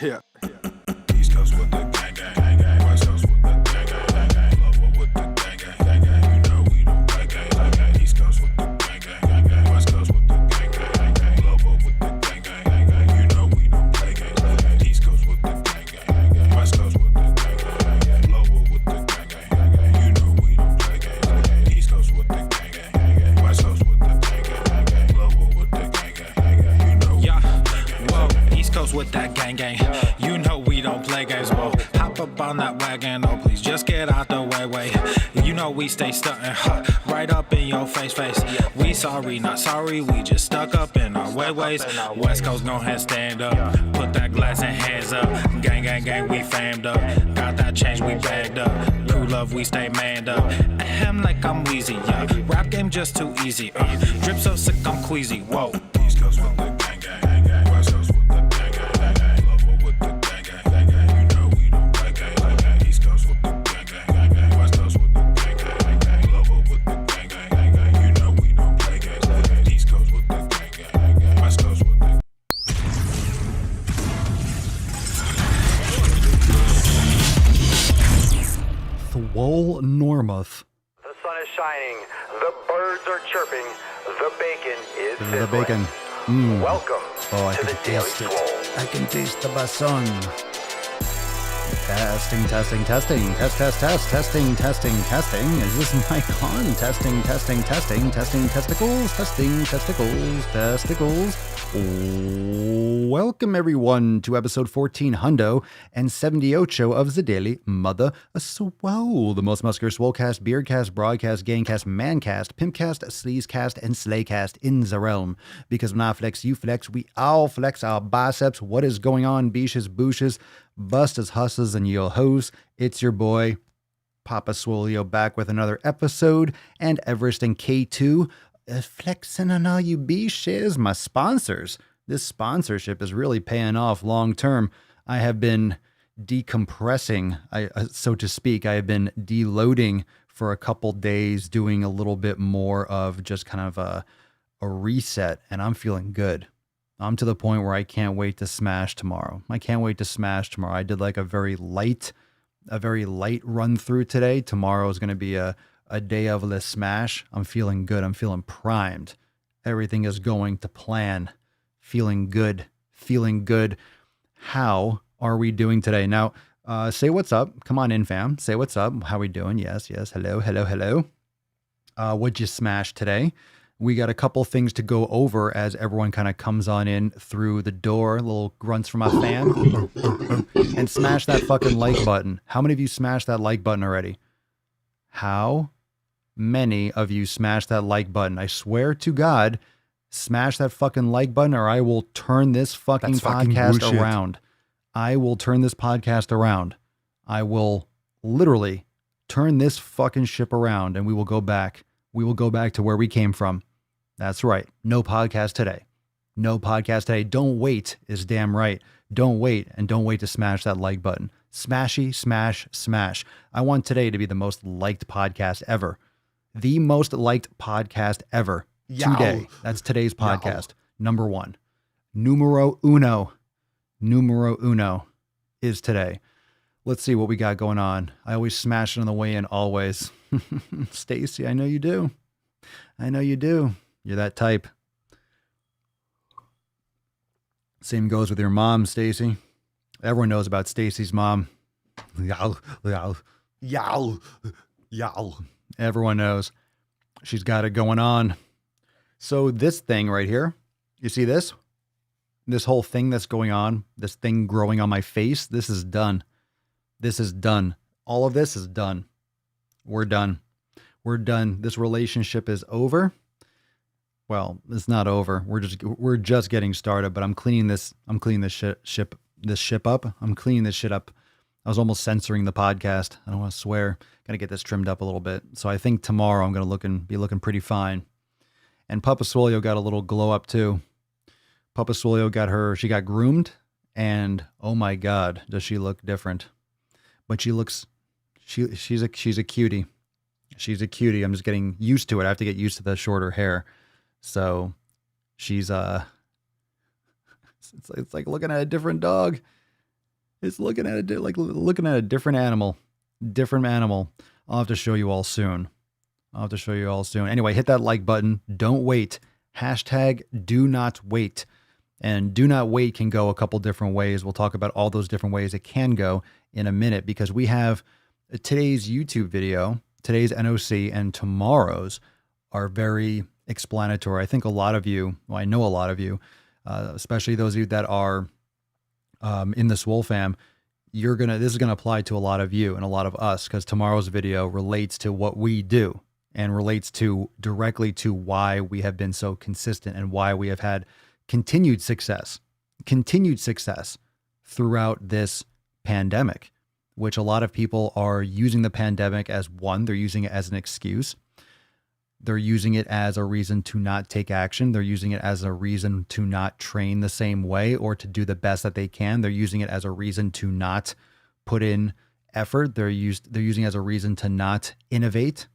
Yeah. East Coast with the gang gang gang gang, West Coast with the gang gang gang gang, Lover with the gang gang gang gang. You know we don't play gang gang gang. East Coast with the gang gang gang gang, West Coast with the gang gang gang gang, Lover with the gang gang gang gang. You know we don't play gang gang gang. East Coast with the gang gang gang gang, West Coast with the gang gang gang gang, Lover with the gang gang gang gang. You know we don't play gang gang gang. East Coast with the gang gang gang gang, West Coast with the gang gang gang gang, Lover with the gang gang gang gang. You know. Yeah, whoa, East Coast with that gang gang. You know we don't play games, whoa. Hop up on that wagon, oh please just get out the way. You know we stay stuntin', right up in your face. We sorry, not sorry, we just stuck up in our ways. West Coast gon' head stand up, put that glass and hands up. Gang gang gang, we famed up, got that change, we bagged up. Crew love, we stay manned up. Ahem like I'm wheezy, yeah. Rap game just too easy, drip so sick I'm queasy, whoa. East Coast with the gang gang gang gang, West Coast with the gang gang gang gang, Lover with the gang gang gang gang. You know we don't play gang gang gang. East Coast with the gang gang gang gang, West Coast with the gang gang gang gang, Lover with the gang gang gang gang. You know we don't play gang gang gang. East Coast with the gang gang gang gang, West Coast with the. Swole Normuth. The sun is shining, the birds are chirping, the bacon is The sizzling. bacon. Welcome Oh, I to the can Daily taste it. Swole. I can taste the bason. Testing. Test. Is this mic on? Testing. Testicles. Welcome everyone to episode 14 hundo and 78 of the Daily Mother Swole, the most muscular swolecast, beardcast, broadcast, gangcast, mancast, pimpcast, sleazecast, and slaycast in the realm. Because when I flex, you flex, we all flex our biceps. What is going on, beaches, booshes, bustas, husses, and yo hoes? It's your boy, Papa Swolio, back with another episode, and Everest and K2 flexing on all you beaches, my sponsors. This sponsorship is really paying off long term. I have been decompressing, so to speak. I have been deloading for a couple days, doing a little bit more of just kind of a reset, and I'm feeling good. I'm to the point where I can't wait to smash tomorrow. I did like a very light run through today. Tomorrow is going to be a day of the smash. I'm feeling good. I'm feeling primed. Everything is going to plan. Feeling good. How are we doing today? Now, say what's up. Come on in, fam. Say what's up. How we doing? Yes. Hello. What'd you smash today? We got a couple things to go over as everyone kind of comes on in through the door. Little grunts from my fam. And smash that fucking like button. How many of you smashed that like button already? How many of you smashed that like button? I swear to God, smash that fucking like button or I will turn this fucking podcast around. I will turn this podcast around. I will literally turn this fucking ship around and we will go back. We will go back to where we came from. That's right. No podcast today. Don't wait is damn right. Don't wait to smash that like button. Smashy, smash. I want today to be the most liked podcast ever. The most liked podcast ever. Yow. Today. That's today's podcast. Number one. Numero uno is today. Let's see what we got going on. I always smash it on the way in, always. Stacy, I know you do. You're that type. Same goes with your mom, Stacy. Everyone knows about Stacy's mom. Yow. Everyone knows. She's got it going on. So this thing right here, you see this? This whole thing that's going on, this thing growing on my face, this is done. All of this is done. We're done. This relationship is over. Well, it's not over. We're just getting started, but I'm cleaning this ship up. I'm cleaning this shit up. I was almost censoring the podcast. I don't want to swear. Got to get this trimmed up a little bit. So I think tomorrow I'm going to be looking pretty fine. And Papa Swolio got a little glow up too. Papa Swolio she got groomed, and oh my God, does she look different. But she's a cutie. She's a cutie. I'm just getting used to it. I have to get used to the shorter hair. So she's it's like looking at a different dog. It's looking at it like looking at a different animal. Different animal. I'll have to show you all soon. Anyway, hit that like button. Don't wait. Hashtag do not wait. And do not wait can go a couple different ways. We'll talk about all those different ways it can go in a minute, because we have today's YouTube video, today's NOC, and tomorrow's are very explanatory. I think a lot of you, well, I know a lot of you, especially those of you that are in the Swole fam, this is gonna apply to a lot of you and a lot of us, because tomorrow's video relates to what we do and relates directly to why we have been so consistent and why we have had continued success throughout this pandemic, which a lot of people are using the pandemic as they're using it as an excuse. They're using it as a reason to not take action. They're using it as a reason to not train the same way or to do the best that they can. They're using it as a reason to not put in effort. They're using it as a reason to not innovate.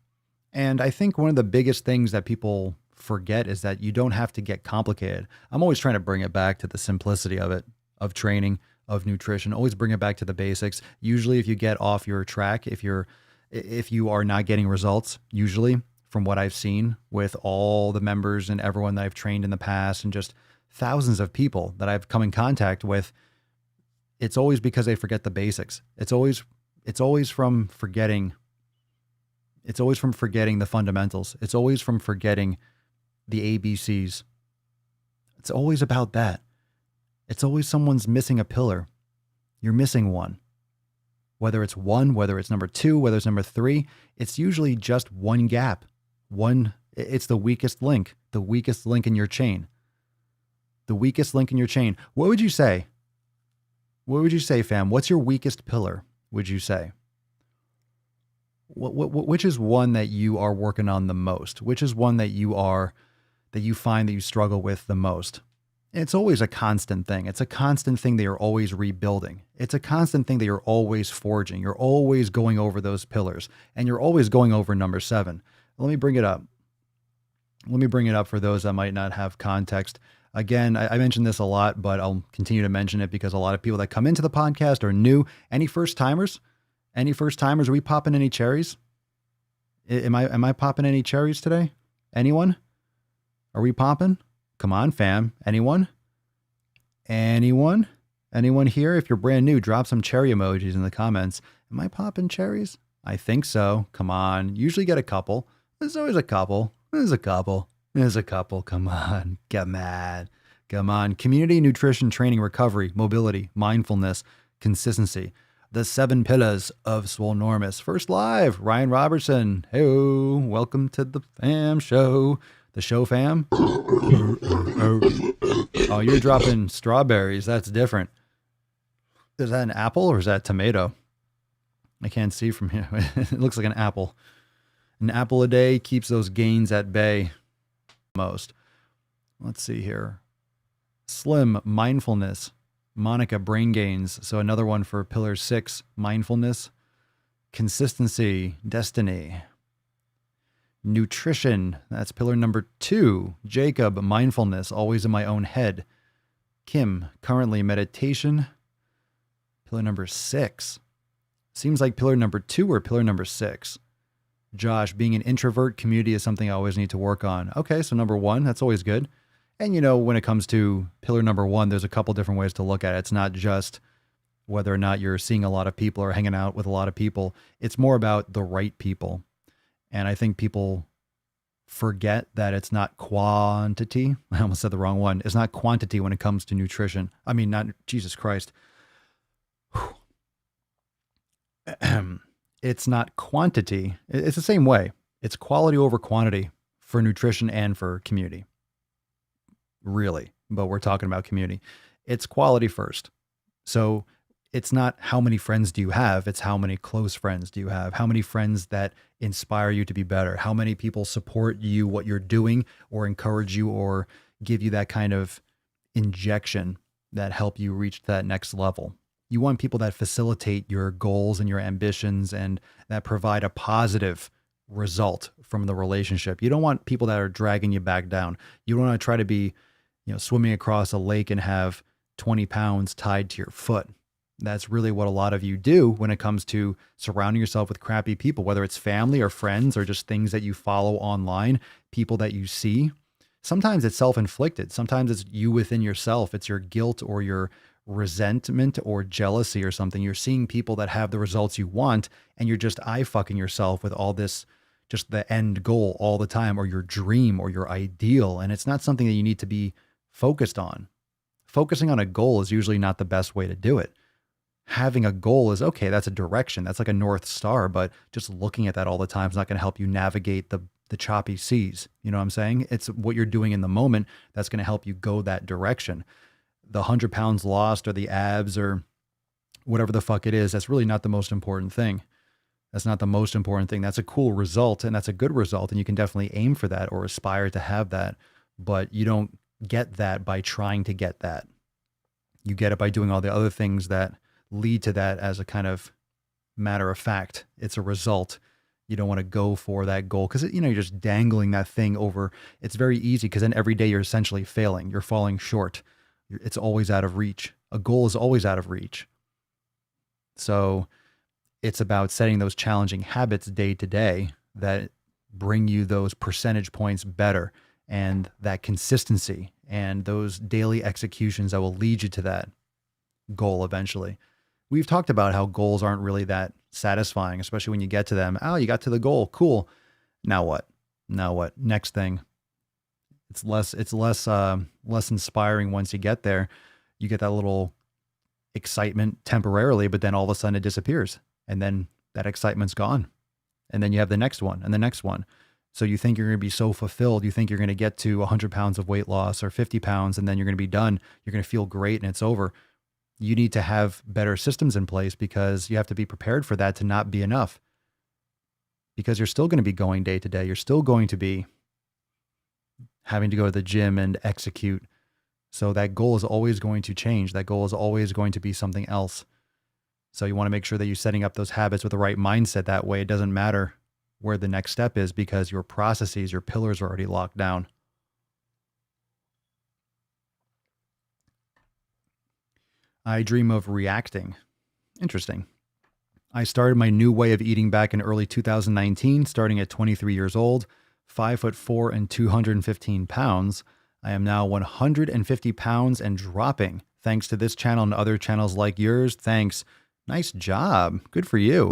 And I think one of the biggest things that people forget is that you don't have to get complicated. I'm always trying to bring it back to the simplicity of it, of training, of nutrition. Always bring it back to the basics. Usually if you get off your track, if you are not getting results, usually from what I've seen with all the members and everyone that I've trained in the past and just thousands of people that I've come in contact with, it's always because they forget the basics. It's always from forgetting. It's always from forgetting the fundamentals. It's always from forgetting the ABCs. It's always about that. It's always someone's missing a pillar. You're missing one. Whether it's one, whether it's number two, whether it's number three, it's usually just one gap. It's the weakest link in your chain. The weakest link in your chain. What would you say? What would you say, fam? What's your weakest pillar, would you say? Which is one that you are working on the most? Which is one that you find that you struggle with the most? It's always a constant thing. It's a constant thing that you're always rebuilding. It's a constant thing that you're always forging. You're always going over those pillars, and you're always going over number 7. Let me bring it up. Let me bring it up for those that might not have context. Again, I mentioned this a lot, but I'll continue to mention it because a lot of people that come into the podcast are new. Any first timers? Are we popping any cherries? Am I popping any cherries today? Anyone? Are we popping? Come on, fam. Anyone? Anyone here? If you're brand new, drop some cherry emojis in the comments. Am I popping cherries? I think so. Come on. Usually get a couple. There's always a couple. There's a couple. Come on. Get mad. Come on. Community, nutrition, training, recovery, mobility, mindfulness, consistency. The 7 pillars of Swolenormous. First live, Ryan Robertson. Hey, welcome to the fam show. The show fam? Oh, you're dropping strawberries. That's different. Is that an apple or is that tomato? I can't see from here. It looks like an apple. An apple a day keeps those gains at bay most. Let's see here. Slim, mindfulness. Monica, brain gains. So another one for pillar 6, mindfulness. Consistency, destiny. Nutrition, that's pillar number 2. Jacob, mindfulness, always in my own head. Kim, currently meditation. Pillar number 6. Seems like pillar number 2 or pillar number 6. Josh, being an introvert, community is something I always need to work on. Okay, so number 1, that's always good. And when it comes to pillar number 1, there's a couple different ways to look at it. It's not just whether or not you're seeing a lot of people or hanging out with a lot of people. It's more about the right people. And I think people forget that it's not quantity. I almost said the wrong one. It's not quantity when it comes to nutrition. I mean, not Jesus Christ. It's not quantity. It's the same way. It's quality over quantity for nutrition and for community. Really. But we're talking about community. It's quality first. So it's not how many friends do you have, it's how many close friends do you have, how many friends that inspire you to be better, how many people support you, what you're doing, or encourage you or give you that kind of injection that help you reach that next level. You want people that facilitate your goals and your ambitions and that provide a positive result from the relationship. You don't want people that are dragging you back down. You don't want to try to be, swimming across a lake and have 20 pounds tied to your foot. That's really what a lot of you do when it comes to surrounding yourself with crappy people, whether it's family or friends or just things that you follow online, people that you see. Sometimes it's self-inflicted. Sometimes it's you within yourself. It's your guilt or your resentment or jealousy or something. You're seeing people that have the results you want, and you're just eye fucking yourself with all this, just the end goal all the time, or your dream or your ideal. And it's not something that you need to be focused on. Focusing on a goal is usually not the best way to do it. Having a goal is okay. That's a direction. That's like a North Star, but just looking at that all the time is not going to help you navigate the choppy seas. You know what I'm saying? It's what you're doing in the moment that's going to help you go that direction. The 100 pounds lost or the abs or whatever the fuck it is, that's really not the most important thing. That's not the most important thing. That's a cool result, and that's a good result, and you can definitely aim for that or aspire to have that, but you don't get that by trying to get that. You get it by doing all the other things that lead to that as a kind of matter of fact. It's a result. You don't want to go for that goal because, you're just dangling that thing over. It's very easy because then every day you're essentially failing. You're falling short. It's always out of reach. A goal is always out of reach. So it's about setting those challenging habits day to day that bring you those percentage points better, and that consistency and those daily executions that will lead you to that goal eventually. We've talked about how goals aren't really that satisfying, especially when you get to them. Oh, you got to the goal. Cool. Now what? Now what? Next thing. It's less inspiring once you get there. You get that little excitement temporarily, but then all of a sudden it disappears. And then that excitement's gone. And then you have the next one and the next one. So you think you're going to be so fulfilled. You think you're going to get to 100 pounds of weight loss or 50 pounds, and then you're going to be done. You're going to feel great and it's over. You need to have better systems in place because you have to be prepared for that to not be enough. Because you're still going to be going day to day. You're still going to be having to go to the gym and execute. So that goal is always going to change. That goal is always going to be something else. So you want to make sure that you're setting up those habits with the right mindset. That way it doesn't matter where the next step is because your processes, your pillars are already locked down. I dream of reacting. Interesting. I started my new way of eating back in early 2019, starting at 23 years old, 5'4" and 215 pounds. I am now 150 pounds and dropping. Thanks to this channel and other channels like yours. Thanks. Nice job. Good for you.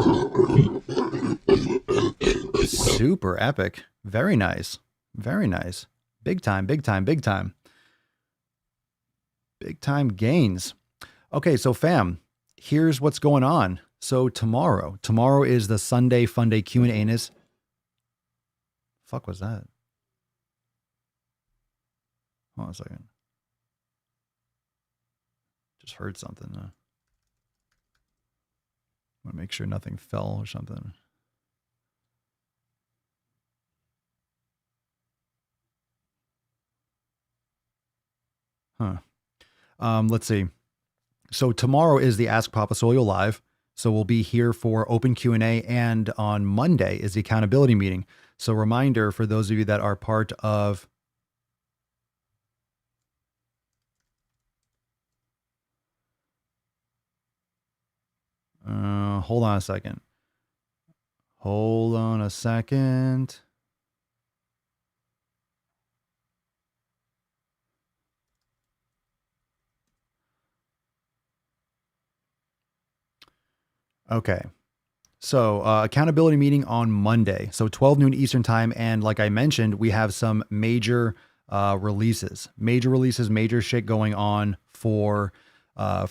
Super epic. Very nice. Very nice. Big time, big time, big time. Big time gains. Okay, so fam, here's what's going on. So tomorrow is the Sunday Funday Q&A. Fuck was that? Hold on a second. Just heard something. I want to make sure nothing fell or something. Let's see. So tomorrow is the Ask Papa Soil Live. So we'll be here for open Q&A, and on Monday is the accountability meeting. So reminder for those of you that are part of hold on a second. Hold on a second. Okay. So accountability meeting on Monday. So 12 noon Eastern time. And like I mentioned, we have some major releases, major shit going on for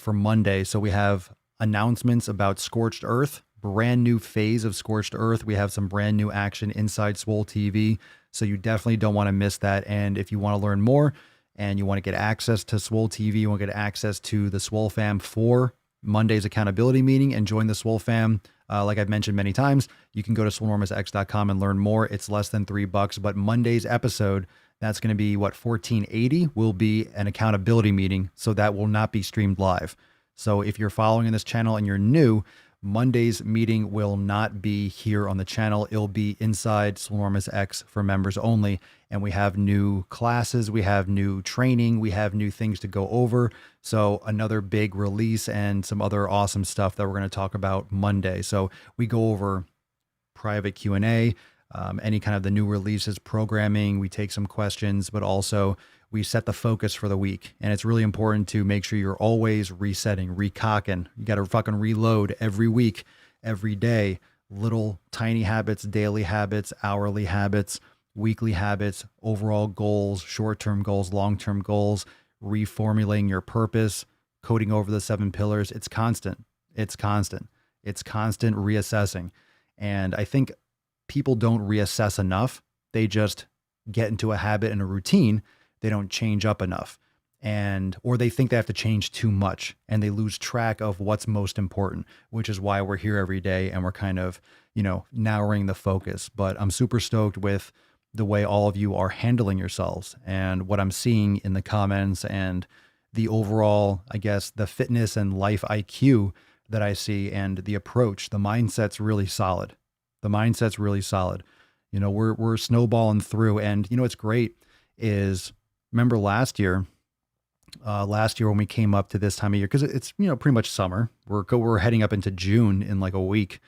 Monday. So we have announcements about Scorched Earth, brand new phase of Scorched Earth. We have some brand new action inside Swole TV. So you definitely don't want to miss that. And if you want to learn more and you want to get access to Swole TV, you want to get access to the Swole fam for Monday's accountability meeting and join the Swole fam. Like I've mentioned many times, you can go to swolenormousx.com and learn more. It's less than $3, but Monday's episode, that's going to be what, 1480 will be an accountability meeting. So that will not be streamed live. So if you're following this channel and you're new, Monday's meeting will not be here on the channel. It'll be inside Swolenormous X for members only. And we have new classes, we have new training, we have new things to go over. So another big release and some other awesome stuff that we're going to talk about Monday. So we go over private Q&A, any kind of the new releases, programming, we take some questions, but also we set the focus for the week. And it's really important to make sure you're always resetting, recocking. You got to fucking reload every week, every day. Little tiny habits, daily habits, hourly habits, weekly habits, overall goals, short-term goals, long-term goals, reformulating your purpose, coding over the 7 pillars. It's constant. It's constant. It's constant reassessing. And I think people don't reassess enough. They just get into a habit and a routine. They don't change up enough, or they think they have to change too much and they lose track of what's most important, which is why we're here every day and we're kind of, narrowing the focus. But I'm super stoked with the way all of you are handling yourselves and what I'm seeing in the comments and the overall, I guess, the fitness and life IQ that I see and the approach. The mindset's really solid. The mindset's really solid. We're snowballing through, and what's great is, remember last year when we came up to this time of year, because it's, pretty much summer. We're heading up into June in like a week.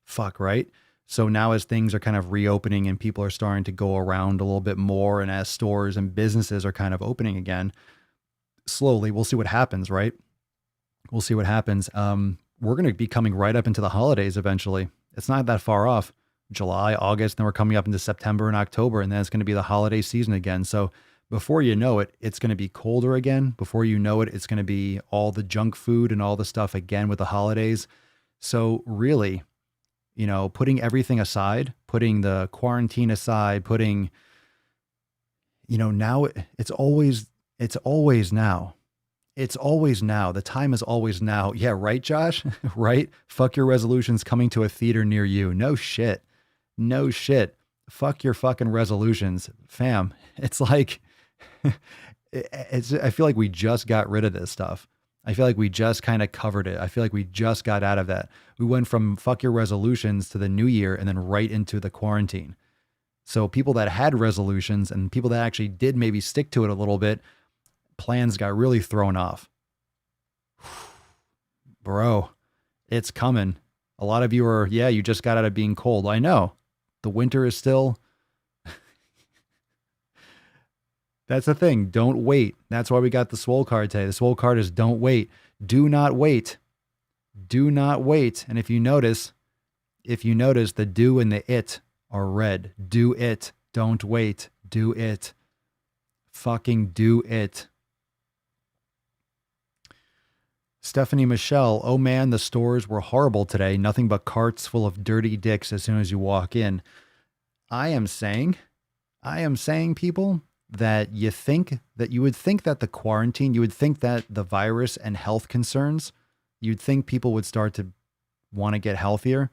Fuck, right? So now as things are kind of reopening and people are starting to go around a little bit more, and as stores and businesses are kind of opening again, slowly, we'll see what happens, right? We'll see what happens. We're going to be coming right up into the holidays eventually. It's not that far off. July, August, then we're coming up into September and October, and then it's going to be the holiday season again. So before you know it, it's going to be colder again. Before you know it, it's going to be all the junk food and all the stuff again with the holidays. So really, putting everything aside, putting the quarantine aside, now it's always now. It's always now. The time is always now. Yeah, right, Josh? Right? Fuck your resolutions coming to a theater near you. No shit. No shit. Fuck your fucking resolutions, fam. It's like, I feel like we just got rid of this stuff. I feel like we just kind of covered it. I feel like we just got out of that. We went from fuck your resolutions to the new year and then right into the quarantine. So people that had resolutions and people that actually did maybe stick to it a little bit, plans got really thrown off. Bro, it's coming. A lot of you are, you just got out of being cold. I know. The winter is still... That's the thing. Don't wait. That's why we got the Swole card today. The Swole card is don't wait. Do not wait. Do not wait. And if you notice, the do and the it are red. Do it. Don't wait. Do it. Fucking do it. Stephanie Michelle, oh man, the stores were horrible today. Nothing but carts full of dirty dicks as soon as you walk in. I am saying, people, that you would think that the quarantine, you would think that the virus and health concerns, you'd think people would start to want to get healthier.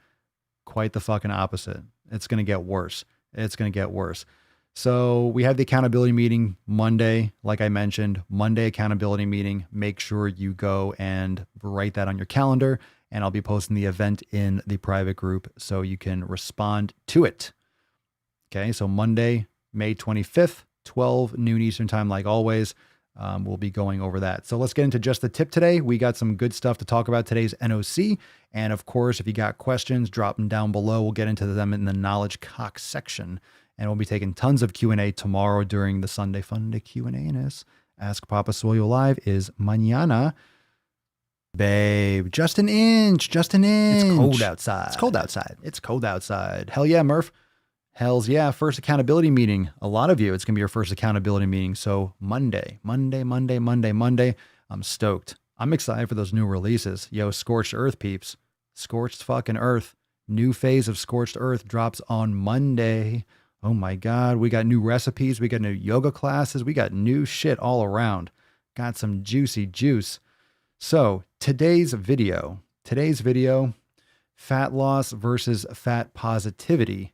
Quite the fucking opposite. It's going to get worse. It's going to get worse. So we have the accountability meeting Monday. Like I mentioned, Monday accountability meeting. Make sure you go and write that on your calendar, and I'll be posting the event in the private group so you can respond to it. Okay, so Monday, May 25th, 12 noon Eastern time, like always. We'll be going over that. So let's get into just the tip today. We got some good stuff to talk about today's NOC. And of course, if you got questions, drop them down below. We'll get into them in the knowledge cock section. And we'll be taking tons of Q&A tomorrow during the Sunday Funday Q&A. And Ask Papa Swole Live is mañana. Babe, just an inch. It's cold outside. It's cold outside. Hell yeah, Murph. Hells yeah. First accountability meeting. A lot of you, it's going to be your first accountability meeting. So Monday. I'm stoked. I'm excited for those new releases. Yo, Scorched Earth peeps. Scorched fucking Earth. New phase of Scorched Earth drops on Monday. Oh my God. We got new recipes. We got new yoga classes. We got new shit all around. Got some juicy juice. So today's video, fat loss versus fat positivity.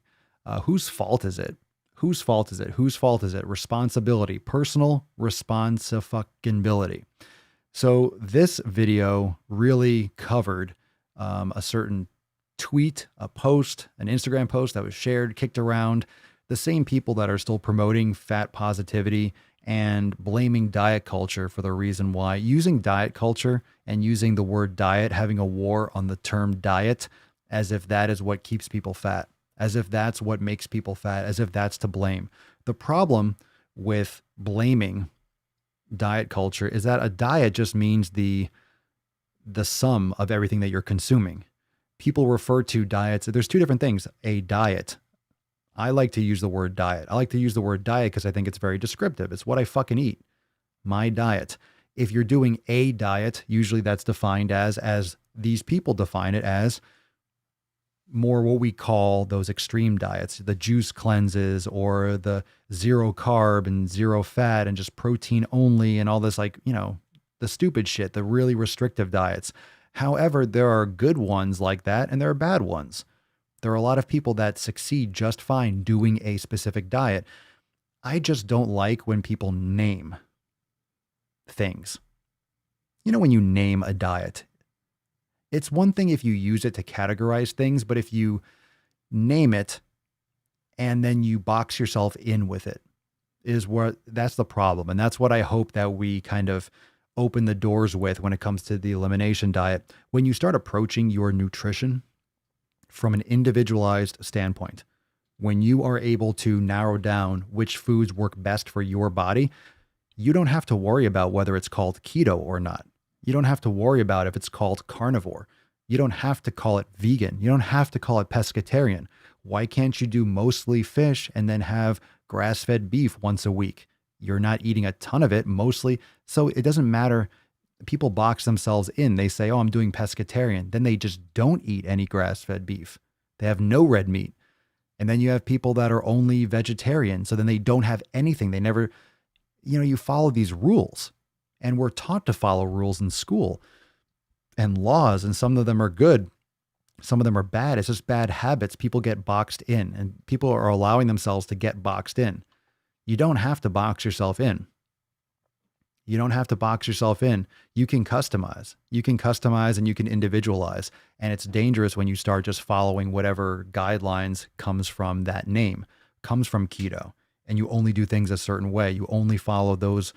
Whose fault is it? Responsibility, personal responsibility. So this video really covered a certain tweet, a post, an Instagram post that was shared, kicked around. The same people that are still promoting fat positivity and blaming diet culture for the reason why, using diet culture and using the word diet, having a war on the term diet as if that is what keeps people fat, as if that's what makes people fat, as if that's to blame. The problem with blaming diet culture is that a diet just means the sum of everything that you're consuming. People refer to diets, there's two different things. A diet. I like to use the word diet. I like to use the word diet because I think it's very descriptive. It's what I fucking eat. My diet. If you're doing a diet, usually that's defined as these people define it as, more what we call those extreme diets, the juice cleanses or the zero carb and zero fat and just protein only and all this, like, you know, the stupid shit, the really restrictive diets. However, there are good ones like that and there are bad ones. There are a lot of people that succeed just fine doing a specific diet. I just don't like when people name things. You know, when you name a diet, it's one thing if you use it to categorize things, but if you name it and then you box yourself in with it, that's the problem. And that's what I hope that we kind of open the doors with when it comes to the elimination diet. When you start approaching your nutrition from an individualized standpoint, when you are able to narrow down which foods work best for your body, you don't have to worry about whether it's called keto or not. You don't have to worry about if it's called carnivore. You don't have to call it vegan. You don't have to call it pescatarian. Why can't you do mostly fish and then have grass-fed beef once a week? You're not eating a ton of it, mostly. So it doesn't matter. People box themselves in. They say, oh, I'm doing pescatarian. Then they just don't eat any grass-fed beef. They have no red meat. And then you have people that are only vegetarian. So then they don't have anything. They never, you follow these rules. And we're taught to follow rules in school and laws. And some of them are good. Some of them are bad. It's just bad habits. People get boxed in and people are allowing themselves to get boxed in. You don't have to box yourself in. You don't have to box yourself in. You can customize. You can customize and you can individualize. And it's dangerous when you start just following whatever guidelines comes from that name, comes from keto, and you only do things a certain way. You only follow those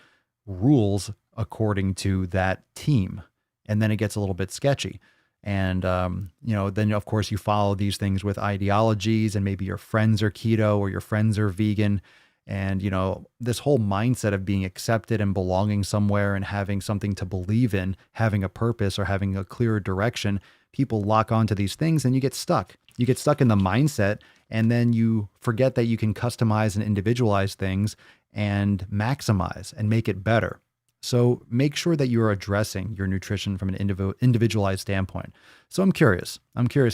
rules according to that team. And then it gets a little bit sketchy. And, then of course you follow these things with ideologies and maybe your friends are keto or your friends are vegan. And, this whole mindset of being accepted and belonging somewhere and having something to believe in, having a purpose or having a clearer direction, people lock onto these things and you get stuck. You get stuck in the mindset and then you forget that you can customize and individualize things and maximize and make it better. So make sure that you're addressing your nutrition from an individualized standpoint. So I'm curious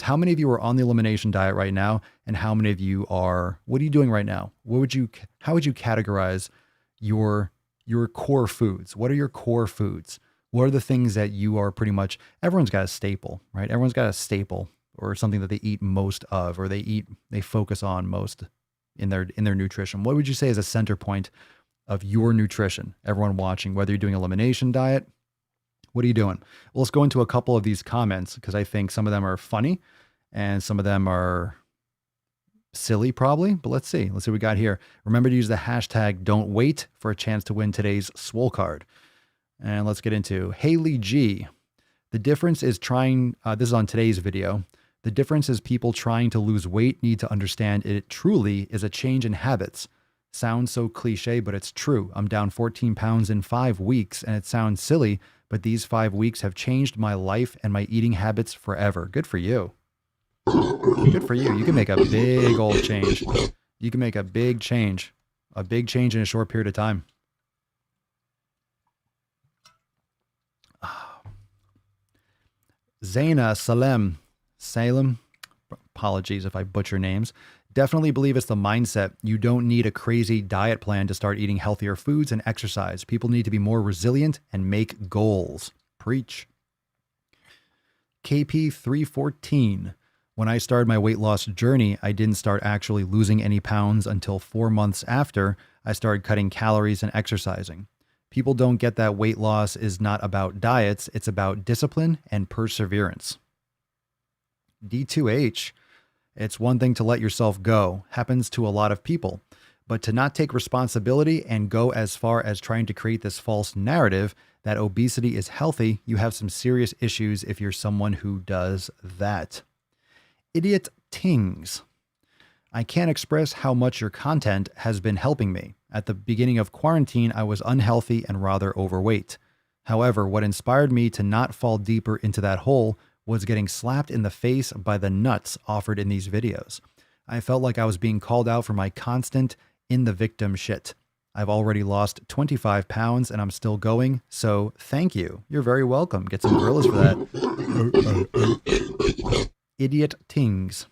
how many of you are on the elimination diet right now and how many of you are, what are you doing right now? How would you categorize your core foods? What are your core foods? What are the things that you are pretty much, everyone's got a staple, right? Everyone's got a staple or something that they eat most of, or they focus on most in their nutrition. What would you say is a center point of your nutrition? Everyone watching, whether you're doing elimination diet, what are you doing? Well, let's go into a couple of these comments because I think some of them are funny and some of them are silly probably, but let's see what we got here. Remember to use the hashtag don't wait for a chance to win today's Swole card. And let's get into Haley G. The difference is this is on today's video. The difference is people trying to lose weight need to understand it truly is a change in habits. Sounds so cliche, but it's true. I'm down 14 pounds in 5 weeks, and it sounds silly, but these 5 weeks have changed my life and my eating habits forever. Good for you. Good for you. You can make a big old change. You can make a big change in a short period of time. Zaina Salem, apologies if I butcher names. Definitely believe it's the mindset. You don't need a crazy diet plan to start eating healthier foods and exercise. People need to be more resilient and make goals. Preach. KP314. When I started my weight loss journey, I didn't start actually losing any pounds until 4 months after I started cutting calories and exercising. People don't get that weight loss is not about diets. It's about discipline and perseverance. D2H. It's one thing to let yourself go. Happens to a lot of people. But to not take responsibility and go as far as trying to create this false narrative that obesity is healthy, you have some serious issues if you're someone who does that. Idiot Tings. I can't express how much your content has been helping me. At the beginning of quarantine, I was unhealthy and rather overweight. However, what inspired me to not fall deeper into that hole was getting slapped in the face by the nuts offered in these videos. I felt like I was being called out for my constant in the victim shit. I've already lost 25 pounds and I'm still going, so thank you. You're very welcome. Get some gorillas for that. Idiot Tings.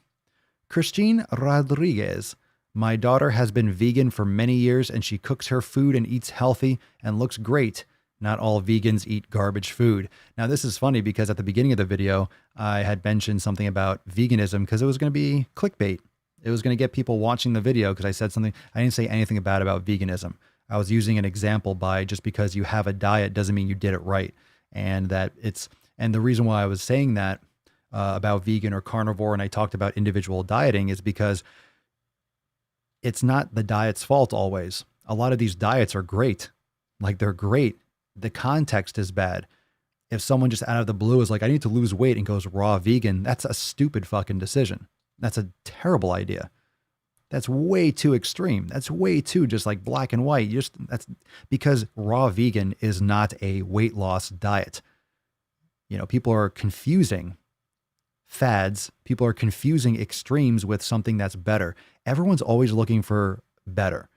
Christine Rodriguez. My daughter has been vegan for many years and she cooks her food and eats healthy and looks great. Not all vegans eat garbage food. Now, this is funny because at the beginning of the video, I had mentioned something about veganism because it was going to be clickbait. It was going to get people watching the video because I said something. I didn't say anything bad about veganism. I was using an example by just because you have a diet doesn't mean you did it right. And the reason why I was saying that about vegan or carnivore and I talked about individual dieting is because it's not the diet's fault always. A lot of these diets are great. Like they're great. The context is bad. If someone just out of the blue is like, I need to lose weight and goes raw vegan, that's a stupid fucking decision. That's a terrible idea. That's way too extreme. That's way too just like black and white. That's because raw vegan is not a weight loss diet. You know, people are confusing fads. People are confusing extremes with something that's better. Everyone's always looking for better.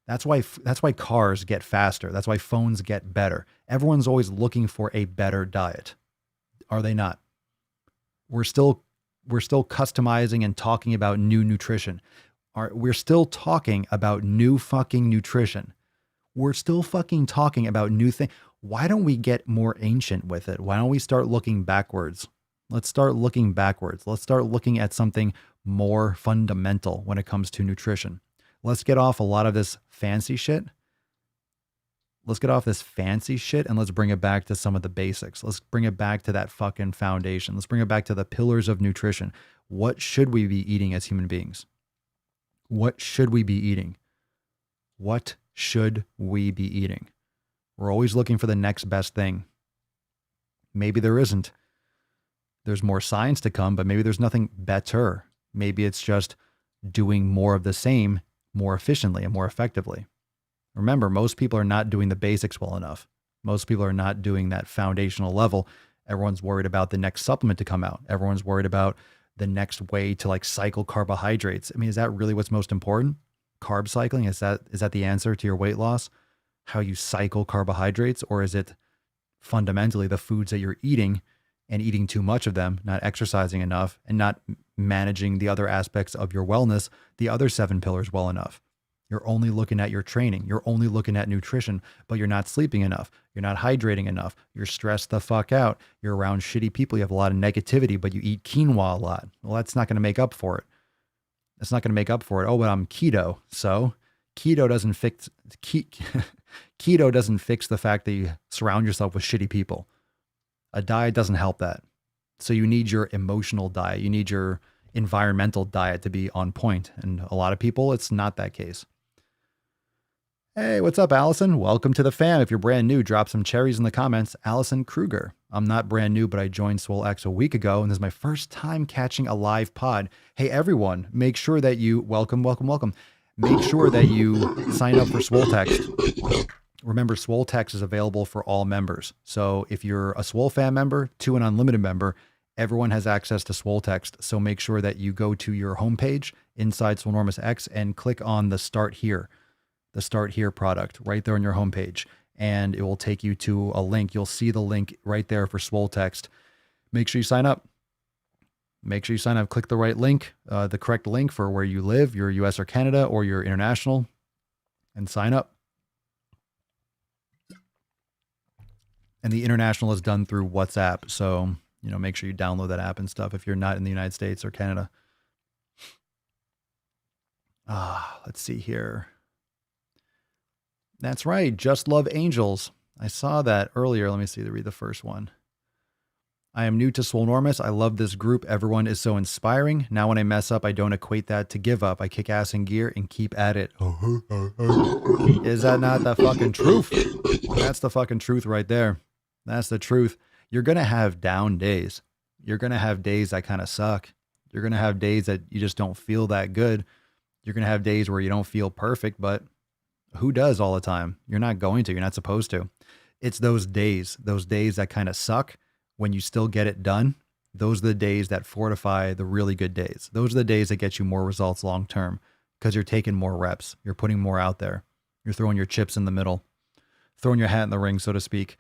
That's why cars get faster. That's why phones get better. Everyone's always looking for a better diet. Are they not? We're still customizing and talking about new nutrition. We're still talking about new fucking nutrition. We're still fucking talking about new things. Why don't we get more ancient with it? Why don't we start looking backwards? Let's start looking backwards. Let's start looking at something more fundamental when it comes to nutrition. Let's get off a lot of this fancy shit. Let's get off this fancy shit and let's bring it back to some of the basics. Let's bring it back to that fucking foundation. Let's bring it back to the pillars of nutrition. What should we be eating as human beings? What should we be eating? What should we be eating? We're always looking for the next best thing. Maybe there isn't. There's more science to come, but maybe there's nothing better. Maybe it's just doing more of the same more efficiently and more effectively. Remember, most people are not doing the basics well enough. Most people are not doing that foundational level. Everyone's worried about the next supplement to come out. Everyone's worried about the next way to like cycle carbohydrates. I mean, is that really what's most important? Carb cycling? Is that the answer to your weight loss? How you cycle carbohydrates? Or is it fundamentally the foods that you're eating and eating too much of them, not exercising enough, and not managing the other aspects of your wellness, the other 7 pillars well enough? You're only looking at your training. You're only looking at nutrition, but you're not sleeping enough. You're not hydrating enough. You're stressed the fuck out. You're around shitty people. You have a lot of negativity, but you eat quinoa a lot. Well, that's not going to make up for it. That's not going to make up for it. Oh, but I'm keto. So keto doesn't fix the fact that you surround yourself with shitty people. A diet doesn't help that. So you need your emotional diet. You need your environmental diet to be on point. And a lot of people, it's not that case. Hey, what's up, Allison? Welcome to the fam. If you're brand new, drop some cherries in the comments. Allison Kruger. I'm not brand new, but I joined Swole X a week ago, and this is my first time catching a live pod. Hey, everyone, make sure that you, welcome. Make sure that you sign up for Swole Text. Remember, Swole Text is available for all members. So if you're a Swole Fam member to an unlimited member, everyone has access to Swole Text. So make sure that you go to your homepage inside Swolenormous X and click on the Start Here product right there on your homepage. And it will take you to a link. You'll see the link right there for Swole Text. Make sure you sign up. Click the right link, the correct link for where you live, you're US or Canada, or you're international, and sign up. And the international is done through WhatsApp. So, make sure you download that app and stuff if you're not in the United States or Canada. Let's see here. That's right. Just Love Angels. I saw that earlier. Let me see. Read the first one. I am new to Swolenormous. I love this group. Everyone is so inspiring. Now when I mess up, I don't equate that to give up. I kick ass in gear and keep at it. Is that not the fucking truth? That's the fucking truth right there. That's the truth. You're going to have down days. You're going to have days that kind of suck. You're going to have days that you just don't feel that good. You're going to have days where you don't feel perfect, but who does all the time? You're not going to. You're not supposed to. It's those days that kind of suck when you still get it done. Those are the days that fortify the really good days. Those are the days that get you more results long term because you're taking more reps. You're putting more out there. You're throwing your chips in the middle, throwing your hat in the ring, so to speak.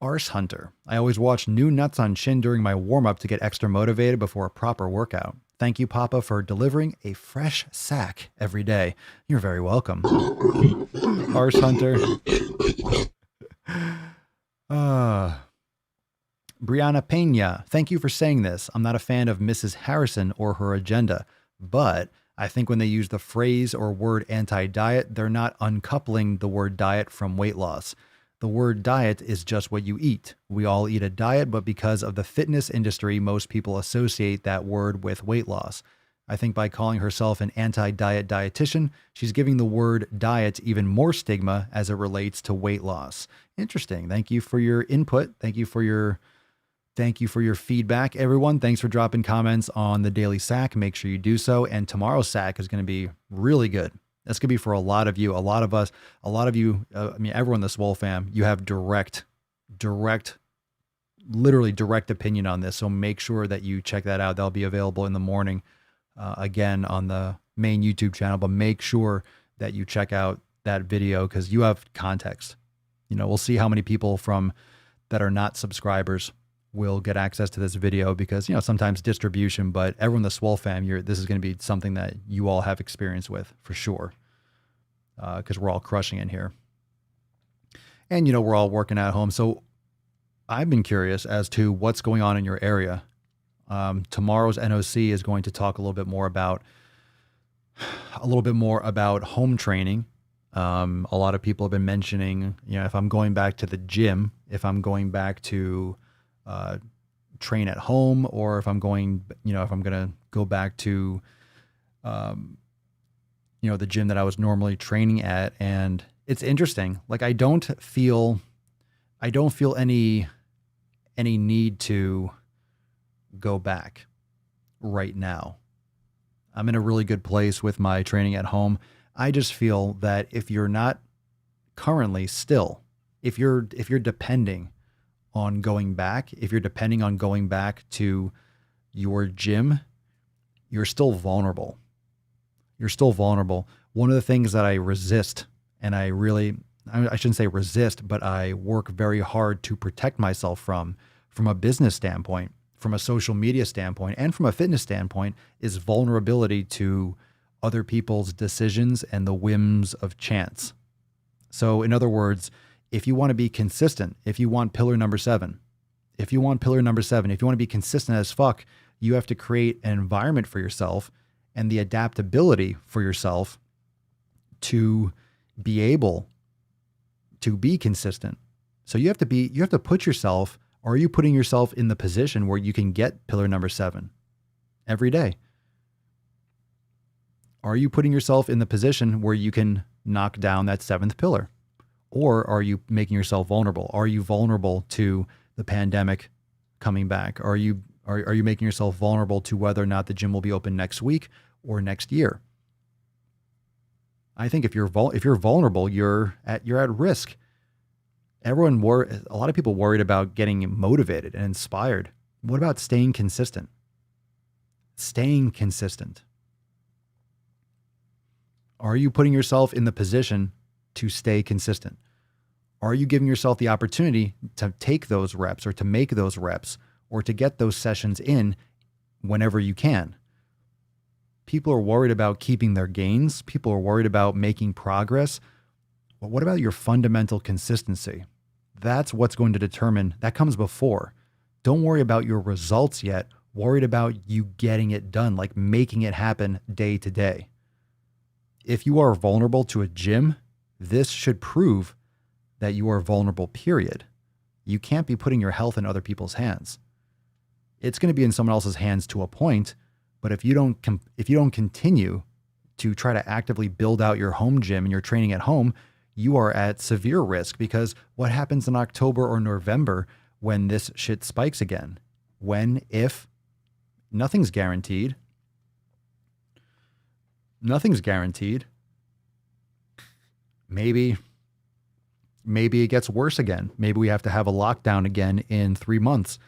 Arse Hunter. I always watch new nuts on chin during my warm up to get extra motivated before a proper workout. Thank you, Papa, for delivering a fresh sack every day. You're very welcome. Arse Hunter. Brianna Pena, thank you for saying this. I'm not a fan of Mrs. Harrison or her agenda, but I think when they use the phrase or word anti-diet, they're not uncoupling the word diet from weight loss. The word diet is just what you eat. We all eat a diet, but because of the fitness industry, most people associate that word with weight loss. I think by calling herself an anti-diet dietitian, she's giving the word diet even more stigma as it relates to weight loss. Interesting. Thank you for your input. Thank you for your feedback, everyone. Thanks for dropping comments on the daily sack. Make sure you do so. And tomorrow's sack is going to be really good. That's going to be for a lot of you, a lot of us, a lot of you. Everyone in the Swole fam, you have literally direct opinion on this. So make sure that you check that out. That'll be available in the morning, again, on the main YouTube channel, but make sure that you check out that video because you have context. We'll see how many people that are not subscribers will get access to this video because, sometimes distribution, but everyone in the Swole fam, this is going to be something that you all have experience with for sure. Because we're all crushing it here. And, we're all working at home. So I've been curious as to what's going on in your area. Tomorrow's NOC is going to talk a little bit more about home training. A lot of people have been mentioning, if I'm going back to the gym, if I'm going back to train at home, or if I'm going, if I'm going to go back to, the gym that I was normally training at. And it's interesting. Like, I don't feel any need to go back right now. I'm in a really good place with my training at home. I just feel that if you're not currently still, if you're depending on going back, if you're depending on going back to your gym, you're still vulnerable. You're still vulnerable. One of the things that I resist, and I shouldn't say resist, but I work very hard to protect myself from a business standpoint, from a social media standpoint, and from a fitness standpoint, is vulnerability to other people's decisions and the whims of chance. So in other words, if you want to be consistent, if you want pillar number 7, if you want to be consistent as fuck, you have to create an environment for yourself and the adaptability for yourself to be able to be consistent. So you have to put yourself, or are you putting yourself in the position where you can get pillar number 7 every day? Are you putting yourself in the position where you can knock down that 7th pillar? Or are you making yourself vulnerable? Are you vulnerable to the pandemic coming back? Are you making yourself vulnerable to whether or not the gym will be open next week or next year? I think if you're vulnerable, you're at risk. A lot of people worried about getting motivated and inspired. What about staying consistent? Staying consistent. Are you putting yourself in the position to stay consistent? Are you giving yourself the opportunity to take those reps or to make those reps or to get those sessions in whenever you can? People are worried about keeping their gains. People are worried about making progress. But what about your fundamental consistency? That's what's going to determine. That comes before. Don't worry about your results yet. Worried about you getting it done, like making it happen day to day. If you are vulnerable to a gym, this should prove that you are vulnerable, period. You can't be putting your health in other people's hands. It's going to be in someone else's hands to a point, but if you don't continue to try to actively build out your home gym and your training at home, you are at severe risk, because what happens in October or November when this shit spikes again? When, if, nothing's guaranteed. Nothing's guaranteed. Maybe it gets worse again. Maybe we have to have a lockdown again in 3 months.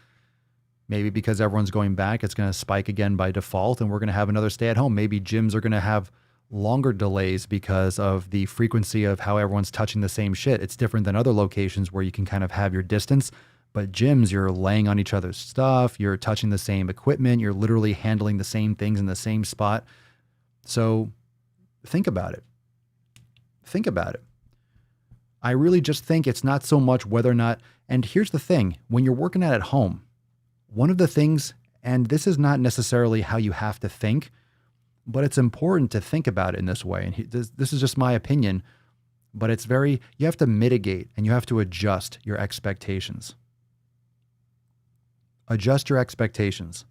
Maybe because everyone's going back, it's going to spike again by default, and we're going to have another stay at home. Maybe gyms are going to have longer delays because of the frequency of how everyone's touching the same shit. It's different than other locations where you can kind of have your distance, but gyms, you're laying on each other's stuff, you're touching the same equipment, you're literally handling the same things in the same spot. So think about it. Think about it. I really just think it's not so much whether or not, and here's the thing, when you're working out at home, one of the things, and this is not necessarily how you have to think, but it's important to think about it in this way. And this is just my opinion, but it's you have to mitigate and you have to adjust your expectations. Adjust your expectations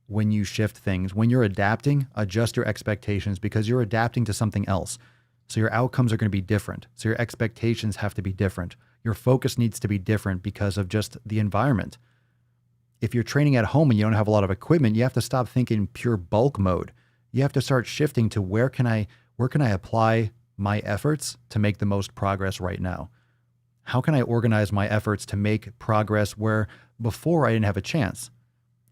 when you shift things. When you're adapting, adjust your expectations, because you're adapting to something else. So your outcomes are going to be different. So your expectations have to be different. Your focus needs to be different because of just the environment. If you're training at home and you don't have a lot of equipment, you have to stop thinking pure bulk mode. You have to start shifting to where can I apply my efforts to make the most progress right now? How can I organize my efforts to make progress where before I didn't have a chance?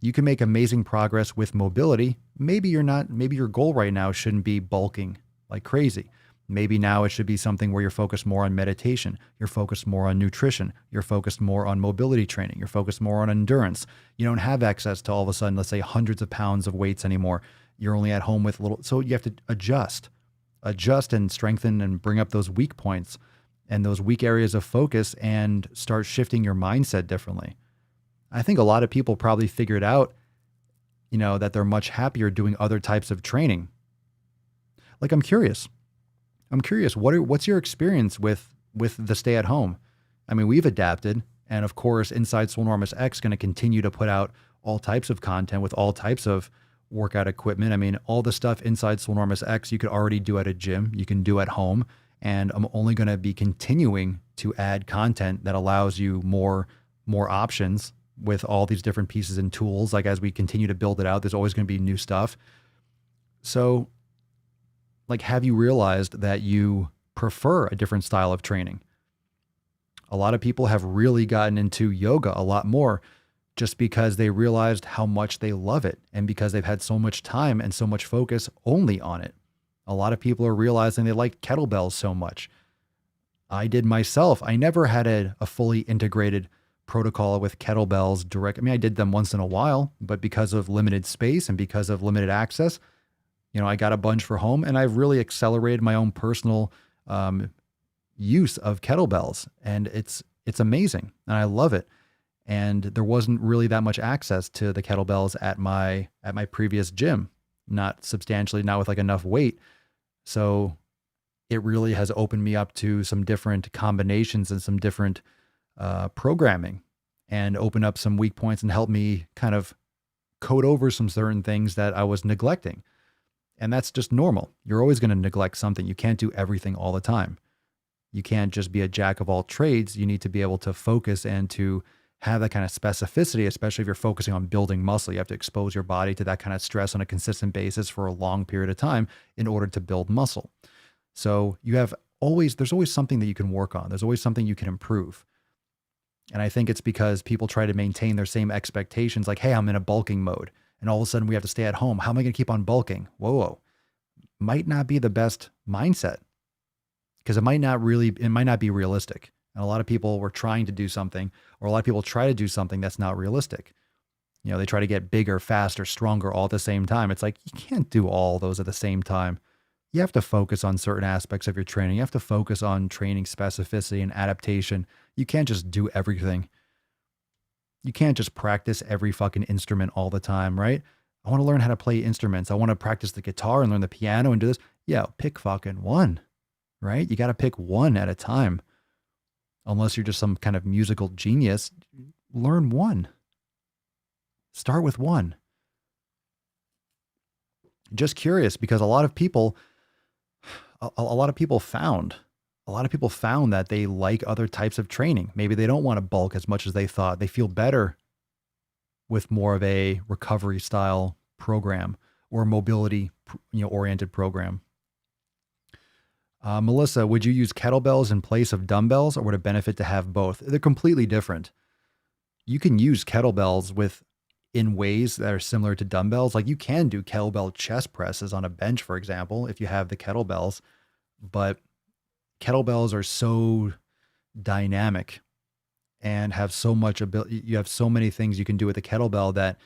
You can make amazing progress with mobility. Maybe your goal right now shouldn't be bulking like crazy. Maybe now it should be something where you're focused more on meditation, you're focused more on nutrition, you're focused more on mobility training, you're focused more on endurance. You don't have access to all of a sudden, let's say, hundreds of pounds of weights anymore. You're only at home with little, so you have to adjust and strengthen and bring up those weak points and those weak areas of focus and start shifting your mindset differently. I think a lot of people probably figured out, that they're much happier doing other types of training. Like, I'm curious, what's your experience with the stay at home? I mean, we've adapted, and of course, Inside Swolenormous X is going to continue to put out all types of content with all types of workout equipment. I mean, all the stuff inside Swolenormous X you could already do at a gym, you can do at home, and I'm only going to be continuing to add content that allows you more options with all these different pieces and tools. Like, as we continue to build it out, there's always going to be new stuff. So, like, have you realized that you prefer a different style of training? A lot of people have really gotten into yoga a lot more just because they realized how much they love it and because they've had so much time and so much focus only on it. A lot of people are realizing they like kettlebells so much. I did myself. I never had a fully integrated protocol with kettlebells direct. I mean, I did them once in a while, but because of limited space and because of limited access, I got a bunch for home, and I've really accelerated my own personal use of kettlebells, and it's amazing, and I love it. And there wasn't really that much access to the kettlebells at my previous gym, not substantially, not with like enough weight. So it really has opened me up to some different combinations and some different programming, and opened up some weak points and helped me kind of code over some certain things that I was neglecting. And that's just normal. You're always going to neglect something. You can't do everything all the time. You can't just be a jack of all trades. You need to be able to focus and to have that kind of specificity, especially if you're focusing on building muscle. You have to expose your body to that kind of stress on a consistent basis for a long period of time in order to build muscle. So there's always something that you can work on. There's always something you can improve. And I think it's because people try to maintain their same expectations, like, hey, I'm in a bulking mode, and all of a sudden we have to stay at home. How am I going to keep on bulking? Whoa. Might not be the best mindset, because it might not be realistic. And a lot of people were trying to do something, or a lot of people try to do something that's not realistic. They try to get bigger, faster, stronger all at the same time. It's like, you can't do all those at the same time. You have to focus on certain aspects of your training. You have to focus on training specificity and adaptation. You can't just do everything. You can't just practice every fucking instrument all the time, right? I want to learn how to play instruments. I want to practice the guitar and learn the piano and do this. Yeah, pick fucking one, right? You got to pick one at a time. Unless you're just some kind of musical genius, learn one. Start with one. Just curious, because a lot of people found that they like other types of training. Maybe they don't want to bulk as much as they thought. They feel better with more of a recovery style program or mobility, oriented program. Melissa, would you use kettlebells in place of dumbbells, or would it benefit to have both? They're completely different. You can use kettlebells in ways that are similar to dumbbells. Like you can do kettlebell chest presses on a bench, for example, if you have the kettlebells, but kettlebells are so dynamic and have so much ability. You have so many things you can do with a kettlebell that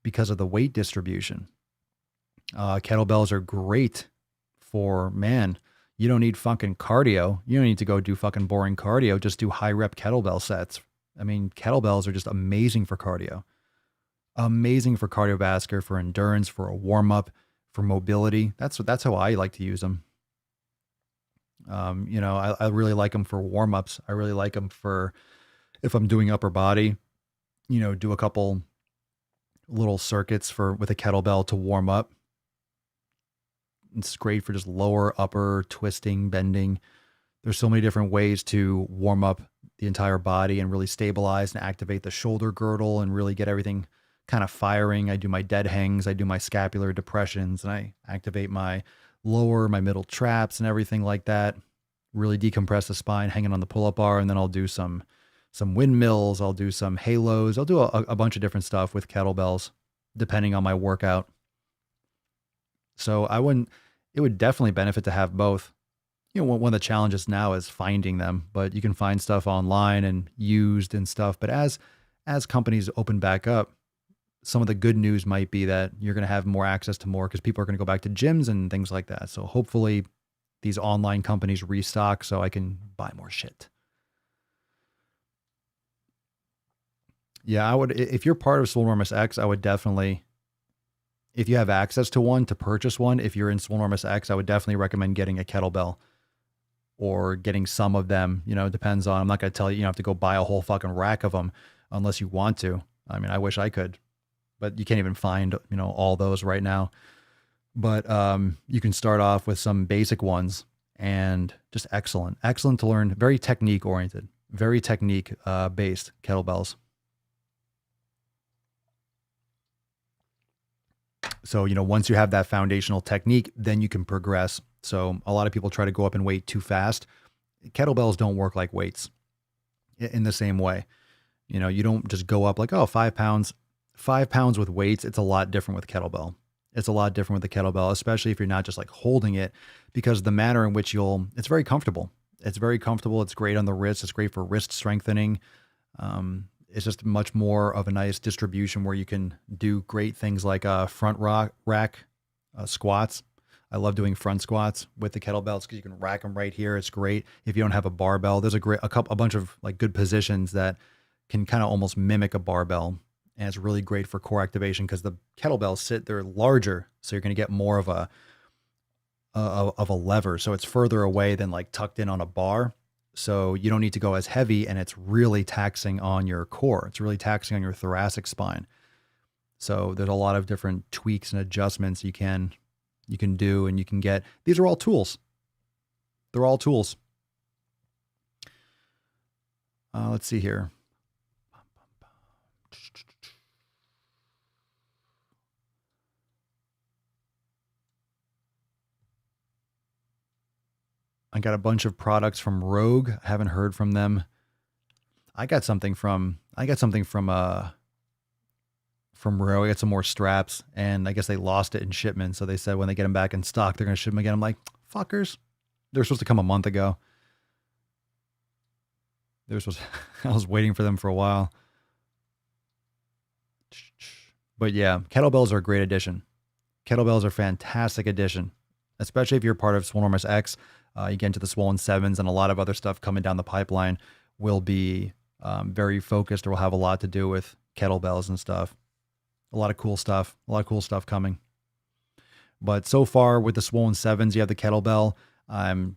because of the weight distribution, kettlebells are great for, man, you don't need fucking cardio. You don't need to go do fucking boring cardio. Just do high rep kettlebell sets. I mean, kettlebells are just amazing for cardio. Amazing for cardiovascular, for endurance, for a warm up, for mobility. That's how I like to use them. I really like them for warm ups. I really like them for if I'm doing upper body. Do a couple little circuits with a kettlebell to warm up. It's great for just lower, upper, twisting, bending. There's so many different ways to warm up the entire body and really stabilize and activate the shoulder girdle and really get everything kind of firing. I do my dead hangs, I do my scapular depressions, and I activate my lower, my middle traps and everything like that. Really decompress the spine hanging on the pull-up bar, and then I'll do some windmills, I'll do some halos, I'll do a bunch of different stuff with kettlebells depending on my workout. So it would definitely benefit to have both. One of the challenges now is finding them, but you can find stuff online and used and stuff. But as companies open back up, some of the good news might be that you're going to have more access to more because people are going to go back to gyms and things like that. So hopefully these online companies restock so I can buy more shit. Yeah, I would, if you're part of Swolenormous X, I would definitely, if you have access to one, to purchase one. If you're in Swolenormous X, I would definitely recommend getting a kettlebell or getting some of them. It depends on, I'm not going to tell you, you have to go buy a whole fucking rack of them unless you want to. I mean, I wish I could, but you can't even find, all those right now. But you can start off with some basic ones and just excellent to learn. Very technique oriented, very technique based kettlebells. So, once you have that foundational technique, then you can progress. So a lot of people try to go up in weight too fast. Kettlebells don't work like weights in the same way. You don't just go up like, 5 pounds. 5 pounds with weights, it's a lot different with kettlebell. It's a lot different with the kettlebell, especially if you're not just like holding it, because the manner in which it's very comfortable. It's very comfortable. It's great on the wrist. It's great for wrist strengthening. It's just much more of a nice distribution where you can do great things like front rack squats. I love doing front squats with the kettlebells because you can rack them right here. It's great. If you don't have a barbell, there's a bunch of like good positions that can kind of almost mimic a barbell. And it's really great for core activation because the kettlebells they're larger. So you're going to get more of a lever. So it's further away than like tucked in on a bar. So you don't need to go as heavy, and it's really taxing on your core. It's really taxing on your thoracic spine. So there's a lot of different tweaks and adjustments you can do, and you can get. These are all tools. They're all tools. Let's see here. I got a bunch of products from Rogue. I haven't heard from them. I got something from Rogue. I got some more straps, and I guess they lost it in shipment. So they said when they get them back in stock, they're going to ship them again. I'm like, fuckers. They're supposed to come a month ago. I was waiting for them for a while. But yeah, kettlebells are a great addition. Kettlebells are a fantastic addition, especially if you're part of Swolenormous X. You get into the Swollen 7s, and a lot of other stuff coming down the pipeline will be very focused, or will have a lot to do with kettlebells and stuff. A lot of cool stuff coming. But so far with the Swollen 7s, you have the kettlebell. I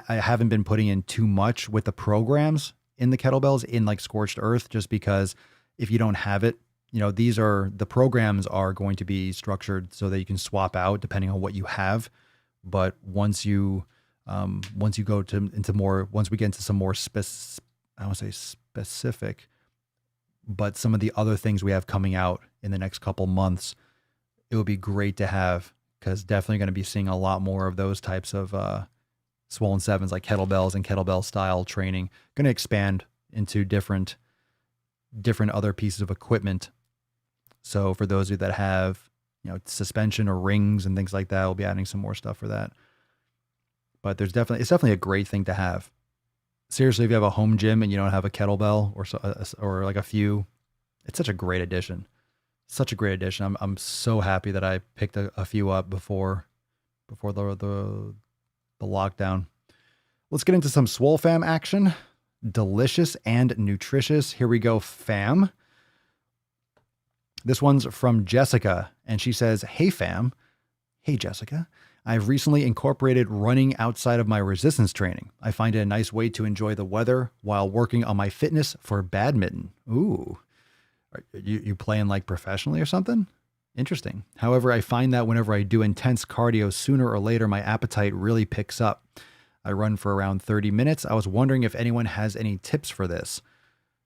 haven't been putting in too much with the programs in the kettlebells in like Scorched Earth, just because if you don't have it, the programs are going to be structured so that you can swap out depending on what you have. But once you go into more, once we get into some more I don't say specific, but some of the other things we have coming out in the next couple months, it would be great to have, because definitely going to be seeing a lot more of those types of swollen sevens, like kettlebells and kettlebell style training. Going to expand into different other pieces of equipment. So for those of you that have, suspension or rings and things like that, we'll be adding some more stuff for that. But it's definitely a great thing to have. Seriously, if you have a home gym and you don't have a kettlebell or like a few, it's such a great addition. Such a great addition. I'm so happy that I picked a few up before the lockdown. Let's get into some Swole Fam action. Delicious and nutritious. Here we go, fam. This one's from Jessica, and she says, "Hey fam." Hey Jessica. "I've recently incorporated running outside of my resistance training. I find it a nice way to enjoy the weather while working on my fitness for badminton." Ooh. Are you playing like professionally or something? Interesting. "However, I find that whenever I do intense cardio, sooner or later my appetite really picks up. I run for around 30 minutes. I was wondering if anyone has any tips for this."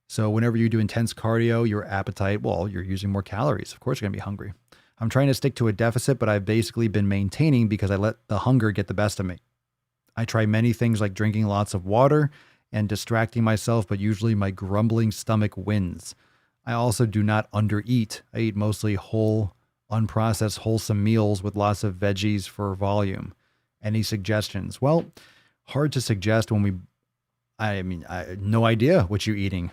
So whenever you do intense cardio, your appetite, well, you're using more calories. Of course, you're going to be hungry. "I'm trying to stick to a deficit, but I've basically been maintaining because I let the hunger get the best of me. I try many things like drinking lots of water and distracting myself, but usually my grumbling stomach wins. I also do not undereat. I eat mostly whole, unprocessed, wholesome meals with lots of veggies for volume. Any suggestions?" Well, hard to suggest when I have no idea what you're eating.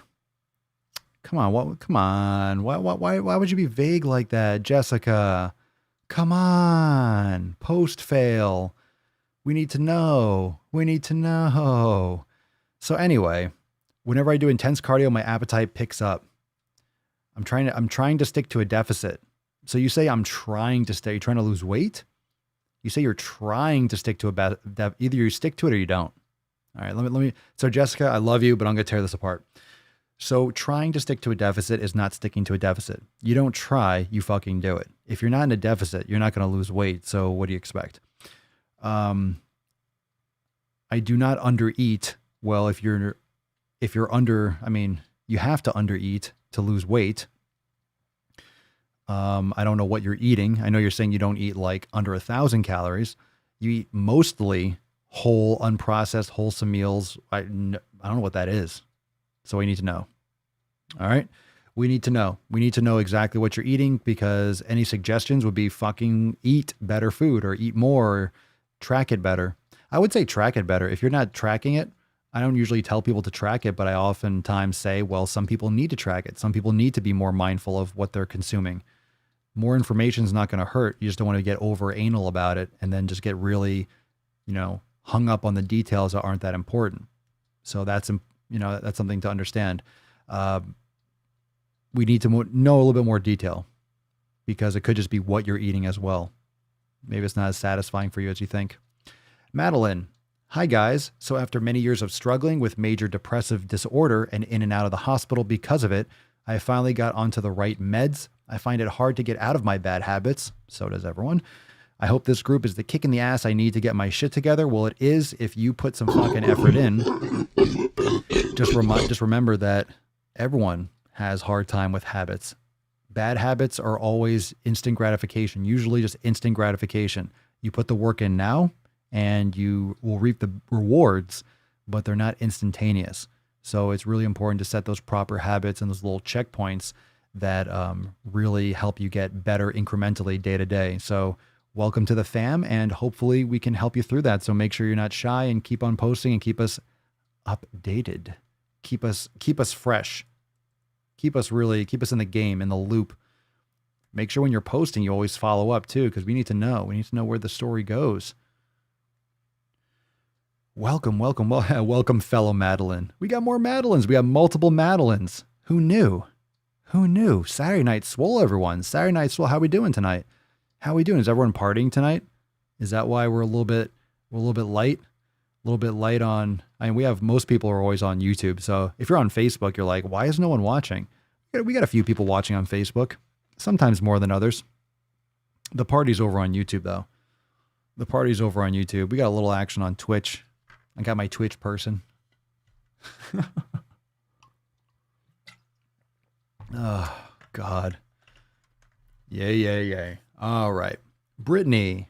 Come on, come on. Why would you be vague like that, Jessica? Come on. Post fail. We need to know. So anyway, whenever I do intense cardio, my appetite picks up. I'm trying to stick to a deficit. So you say I'm trying to stay. You're trying to lose weight? You say you're trying to stick to either you stick to it or you don't. All right, let me. So Jessica, I love you, but I'm going to tear this apart. So trying to stick to a deficit is not sticking to a deficit. You don't try, you fucking do it. If you're not in a deficit, you're not going to lose weight. So what do you expect? I do not undereat. Well, if you're under, you have to undereat to lose weight. I don't know what you're eating. I know you're saying you don't eat like under 1,000 calories. You eat mostly whole, unprocessed, wholesome meals. I don't know what that is. So we need to know. All right. We need to know. We need to know exactly what you're eating, because any suggestions would be fucking eat better food or eat more, or track it better. I would say track it better. If you're not tracking it, I don't usually tell people to track it, but I oftentimes say, well, some people need to track it. Some people need to be more mindful of what they're consuming. More information is not going to hurt. You just don't want to get over anal about it and then just get really, hung up on the details that aren't that important. So that's something to understand. We need to know a little bit more detail, because it could just be what you're eating as well. Maybe it's not as satisfying for you as you think. Madeline, hi guys. So after many years of struggling with major depressive disorder and in and out of the hospital because of it, I finally got onto the right meds. I find it hard to get out of my bad habits. So does everyone. I hope this group is the kick in the ass I need to get my shit together. Well, it is if you put some fucking effort in. Just remember that everyone has hard time with habits. Bad habits are always instant gratification, usually just instant gratification. You put the work in now and you will reap the rewards, but they're not instantaneous. So it's really important to set those proper habits and those little checkpoints that really help you get better incrementally day to day. So welcome to the fam, and hopefully we can help you through that. So make sure you're not shy and keep on posting and keep us updated. Keep us fresh. Keep us in the game, in the loop. Make sure when you're posting, you always follow up too, because we need to know. We need to know where the story goes. Welcome, fellow Madeline. We got more Madelines. We got multiple Madelines. Who knew? Saturday Night Swole, everyone. Saturday Night Swole. How we doing tonight? How we doing? Is everyone partying tonight? Is that why we're a little bit light? A little bit light on. We have most people are always on YouTube. So if you're on Facebook, you're like, why is no one watching? We got a few people watching on Facebook, sometimes more than others. The party's over on YouTube, though. The party's over on YouTube. We got a little action on Twitch. I got my Twitch person. Oh, God. Yay. All right. Brittany.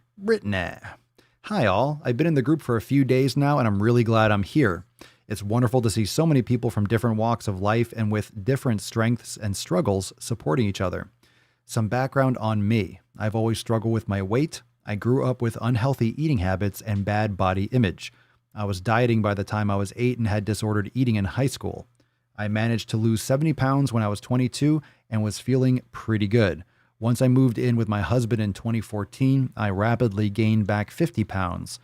Hi, all. I've been in the group for a few days now, and I'm really glad I'm here. It's wonderful to see so many people from different walks of life and with different strengths and struggles supporting each other. Some background on me. I've always struggled with my weight. I grew up with unhealthy eating habits and bad body image. I was dieting by the time I was 8 and had disordered eating in high school. I managed to lose 70 pounds when I was 22 and was feeling pretty good. Once I moved in with my husband in 2014, I rapidly gained back 50 pounds.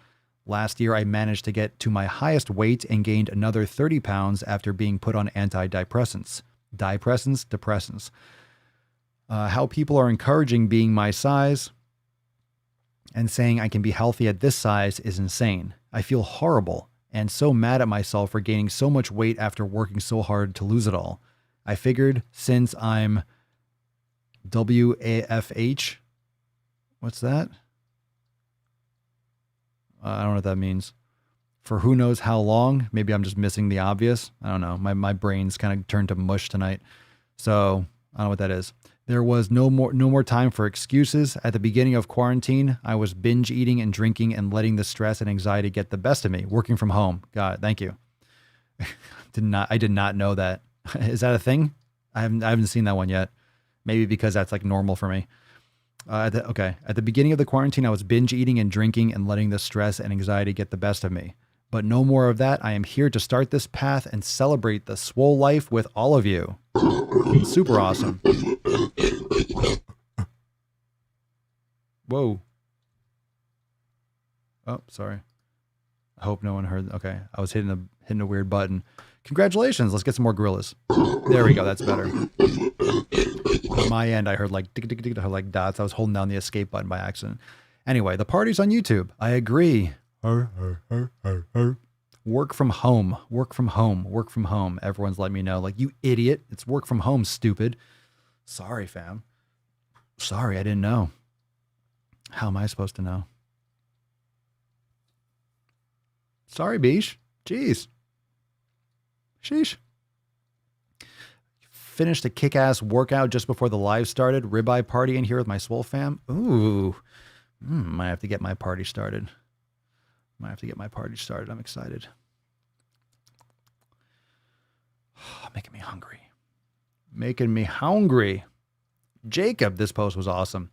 Last year, I managed to get to my highest weight and gained another 30 pounds after being put on antidepressants. Depressants. How people are encouraging being my size and saying I can be healthy at this size is insane. I feel horrible and so mad at myself for gaining so much weight after working so hard to lose it all. I figured since I'm WAFH, what's that? I don't know what that means. For who knows how long. Maybe I'm just missing the obvious. I don't know. My brain's kind of turned to mush tonight. So I don't know what that is. There was no more time for excuses. At the beginning of quarantine, I was binge eating and drinking and letting the stress and anxiety get the best of me. Working from home. God, thank you. I did not know that. Is that a thing? I haven't seen that one yet. Maybe because that's like normal for me. At the beginning of the quarantine, I was binge eating and drinking and letting the stress and anxiety get the best of me. But no more of that. I am here to start this path and celebrate the swole life with all of you. Super awesome. Whoa. Oh, sorry. I hope no one heard. Okay, I was hitting a weird button. Congratulations. Let's get some more gorillas. There we go. That's better. On my end, I heard like tick, tick, tick, like dots. I was holding down the escape button by accident. Anyway, the party's on YouTube. I agree. Work from home. Everyone's letting me know. Like, you idiot. It's work from home, stupid. Sorry, fam. Sorry, I didn't know. How am I supposed to know? Sorry, Beesh. Jeez. Sheesh. Finished a kick-ass workout just before the live started. Ribeye party in here with my Swole fam. Ooh. Might have to get my party started. I'm excited. Making me hungry. Jacob, this post was awesome.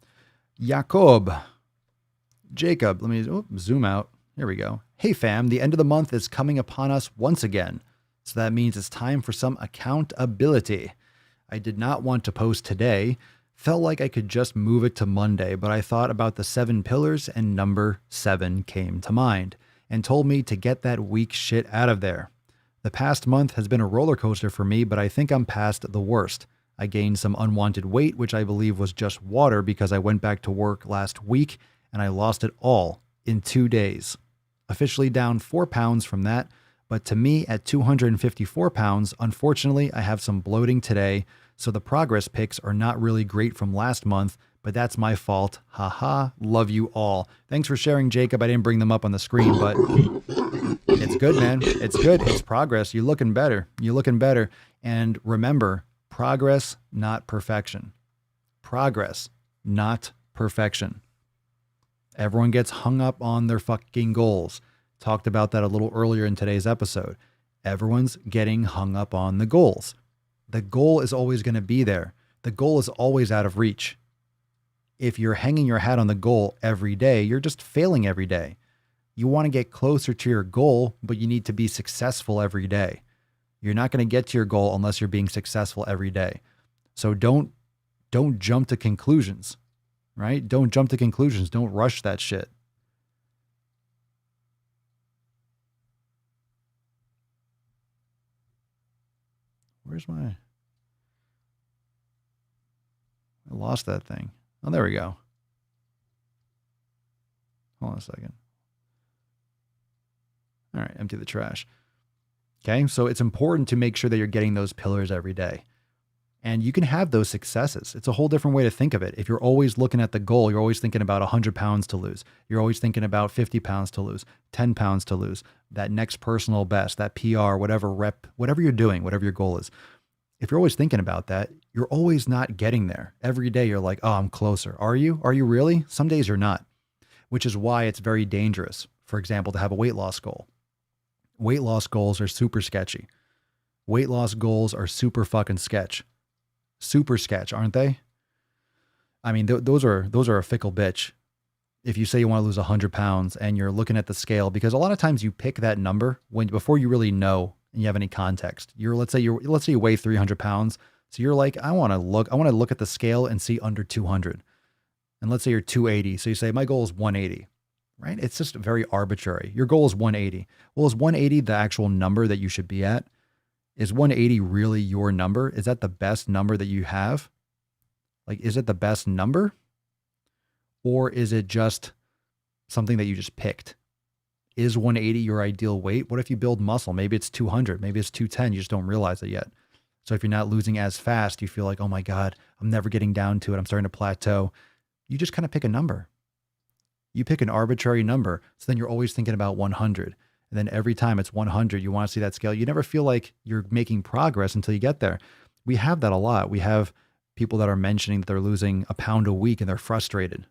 Jacob, let me zoom out. Here we go. Hey fam, the end of the month is coming upon us once again. So that means it's time for some accountability. I did not want to post today. Felt like I could just move it to Monday, but I thought about the 7 pillars and number 7 came to mind and told me to get that weak shit out of there. The past month has been a roller coaster for me, but I think I'm past the worst. I gained some unwanted weight, which I believe was just water because I went back to work last week and I lost it all in 2 days. Officially down 4 pounds from that, but to me at 254 pounds, unfortunately, I have some bloating today, so the progress pics are not really great from last month, but that's my fault. Haha, love you all. Thanks for sharing, Jacob. I didn't bring them up on the screen, but it's good, man. It's good. It's progress. You're looking better. And remember, progress, not perfection. Progress, not perfection. Everyone gets hung up on their fucking goals. Talked about that a little earlier in today's episode. Everyone's getting hung up on the goals. The goal is always going to be there. The goal is always out of reach. If you're hanging your hat on the goal every day, you're just failing every day. You want to get closer to your goal, but you need to be successful every day. You're not going to get to your goal unless you're being successful every day. So don't jump to conclusions, right? Don't jump to conclusions. Don't rush that shit. I lost that thing. Oh, there we go. Hold on a second. All right, empty the trash. Okay, so it's important to make sure that you're getting those pillars every day. And you can have those successes. It's a whole different way to think of it. If you're always looking at the goal, you're always thinking about 100 pounds to lose. You're always thinking about 50 pounds to lose, 10 pounds to lose, that next personal best, that PR, whatever rep, whatever you're doing, whatever your goal is. If you're always thinking about that, you're always not getting there. Every day you're like, oh, I'm closer. Are you? Are you really? Some days you're not, which is why it's very dangerous, for example, to have a weight loss goal. Weight loss goals are super sketchy. Weight loss goals are super fucking sketch. Super sketch, aren't they? I mean, those are a fickle bitch. If you say you want to lose 100 pounds and you're looking at the scale, because a lot of times you pick that number before you really know and you have any context. Let's say you weigh 300 pounds. So you're like, I want to look at the scale and see under 200. And let's say you're 280. So you say, my goal is 180, right? It's just very arbitrary. Your goal is 180. Well, is 180 the actual number that you should be at? Is 180 really your number? Is that the best number that you have? Like, is it the best number? Or is it just something that you just picked? Is 180 your ideal weight? What if you build muscle? Maybe it's 200, maybe it's 210. You just don't realize it yet. So if you're not losing as fast, you feel like, oh my God, I'm never getting down to it. I'm starting to plateau. You just kind of pick a number. You pick an arbitrary number. So then you're always thinking about 100. And then every time it's 100, you want to see that scale. You never feel like you're making progress until you get there. We have that a lot. We have people that are mentioning that they're losing a pound a week and they're frustrated.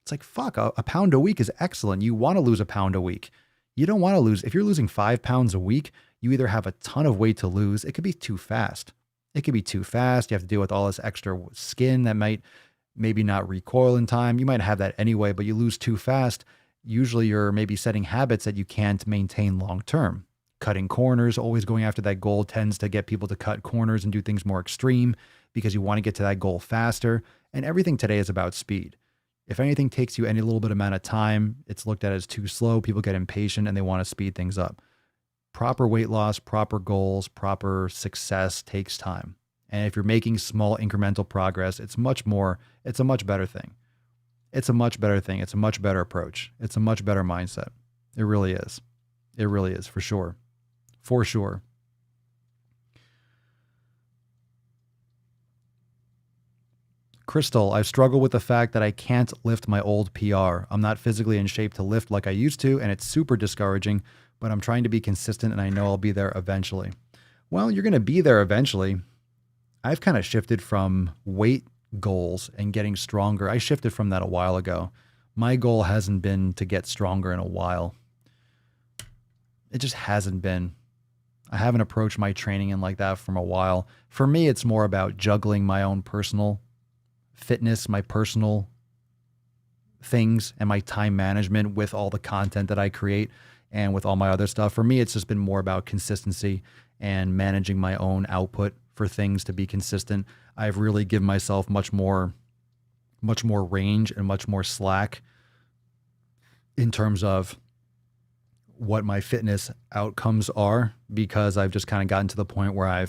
It's like, fuck, a pound a week is excellent. You want to lose a pound a week. You don't want to lose. If you're losing 5 pounds a week, you either have a ton of weight to lose. It could be too fast. It could be too fast. You have to deal with all this extra skin that might maybe not recoil in time. You might have that anyway, but you lose too fast. Usually you're maybe setting habits that you can't maintain long term. Cutting corners, always going after that goal tends to get people to cut corners and do things more extreme because you want to get to that goal faster. And everything today is about speed. If anything takes you any little bit amount of time, it's looked at as too slow. People get impatient and they want to speed things up. Proper weight loss, proper goals, proper success takes time. And if you're making small incremental progress, it's a much better thing. It's a much better thing. It's a much better approach. It's a much better mindset. It really is. It really is, for sure. For sure. Crystal, I struggle with the fact that I can't lift my old PR. I'm not physically in shape to lift like I used to, and it's super discouraging, but I'm trying to be consistent and I know I'll be there eventually. Well, you're going to be there eventually. I've kind of shifted from weight goals and getting stronger. I shifted from that a while ago. My goal hasn't been to get stronger in a while. It just hasn't been. I haven't approached my training in like that from a while. For me, it's more about juggling my own personal fitness, my personal things, and my time management with all the content that I create and with all my other stuff. For me, it's just been more about consistency and managing my own output for things to be consistent. I've really given myself much more range and much more slack in terms of what my fitness outcomes are, because I've just kind of gotten to the point where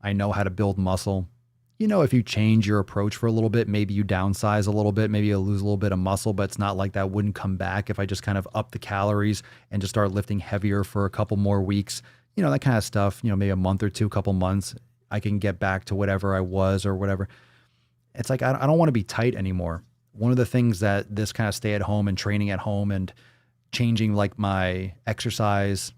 I know how to build muscle. You know, if you change your approach for a little bit, maybe you downsize a little bit, maybe you'll lose a little bit of muscle, but it's not like that wouldn't come back if I just kind of up the calories and just start lifting heavier for a couple more weeks, you know, that kind of stuff, you know, maybe a month or two, couple months, I can get back to whatever I was or whatever. It's like, I don't want to be tight anymore. One of the things that this kind of stay at home and training at home and changing like my exercise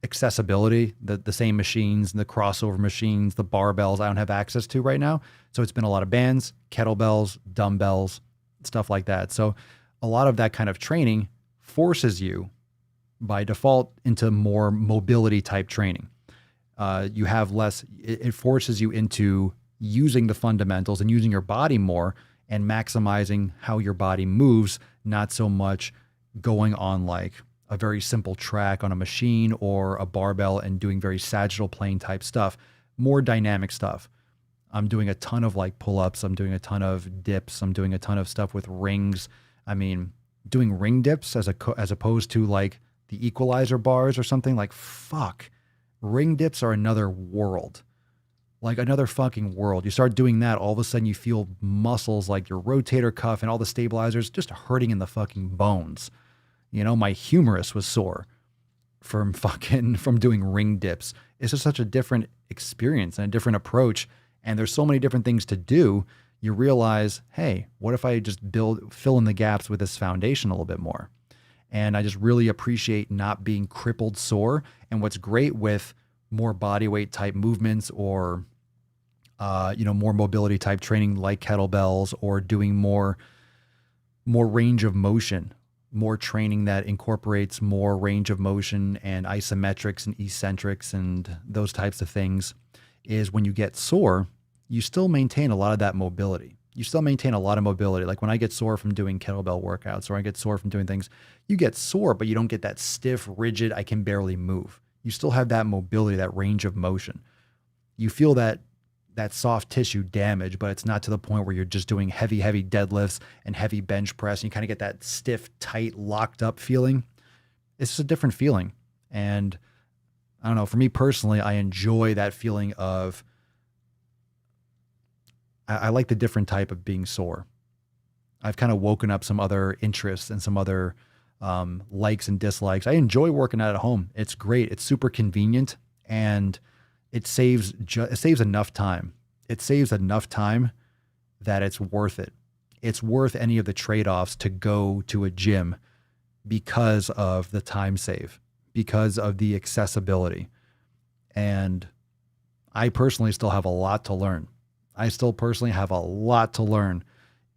accessibility, the same machines, the crossover machines, the barbells I don't have access to right now. So it's been a lot of bands, kettlebells, dumbbells, stuff like that. So a lot of that kind of training forces you by default into more mobility type training. You have less, it forces you into using the fundamentals and using your body more and maximizing how your body moves, not so much going on like a very simple track on a machine or a barbell and doing very sagittal plane type stuff, more dynamic stuff. I'm doing a ton of like pull-ups. I'm doing a ton of dips. I'm doing a ton of stuff with rings. I mean, doing ring dips as opposed to like the equalizer bars or something, like, fuck, ring dips are another world, like another fucking world. You start doing that, all of a sudden you feel muscles like your rotator cuff and all the stabilizers just hurting in the fucking bones. You know, my humerus was sore from doing ring dips. It's just such a different experience and a different approach. and there's so many different things to do, you realize, hey, what if I just fill in the gaps with this foundation a little bit more? And I just really appreciate not being crippled sore. And what's great with more body weight type movements or, more mobility type training like kettlebells or doing more range of motion, more training that incorporates more range of motion and isometrics and eccentrics and those types of things, is when you get sore, you still maintain a lot of that mobility. You still maintain a lot of mobility. Like when I get sore from doing kettlebell workouts or I get sore from doing things, you get sore, but you don't get that stiff, rigid, I can barely move. You still have that mobility, that range of motion. You feel that soft tissue damage, but it's not to the point where you're just doing heavy deadlifts and heavy bench press. And you kind of get that stiff, tight, locked up feeling. It's just a different feeling. And I don't know, for me personally, I enjoy that feeling of, I like the different type of being sore. I've kind of woken up some other interests and some other likes and dislikes. I enjoy working out at home. It's great. It's super convenient, and it saves enough time. It saves enough time that it's worth it. It's worth any of the trade-offs to go to a gym because of the time save, because of the accessibility. And I personally still have a lot to learn. I still personally have a lot to learn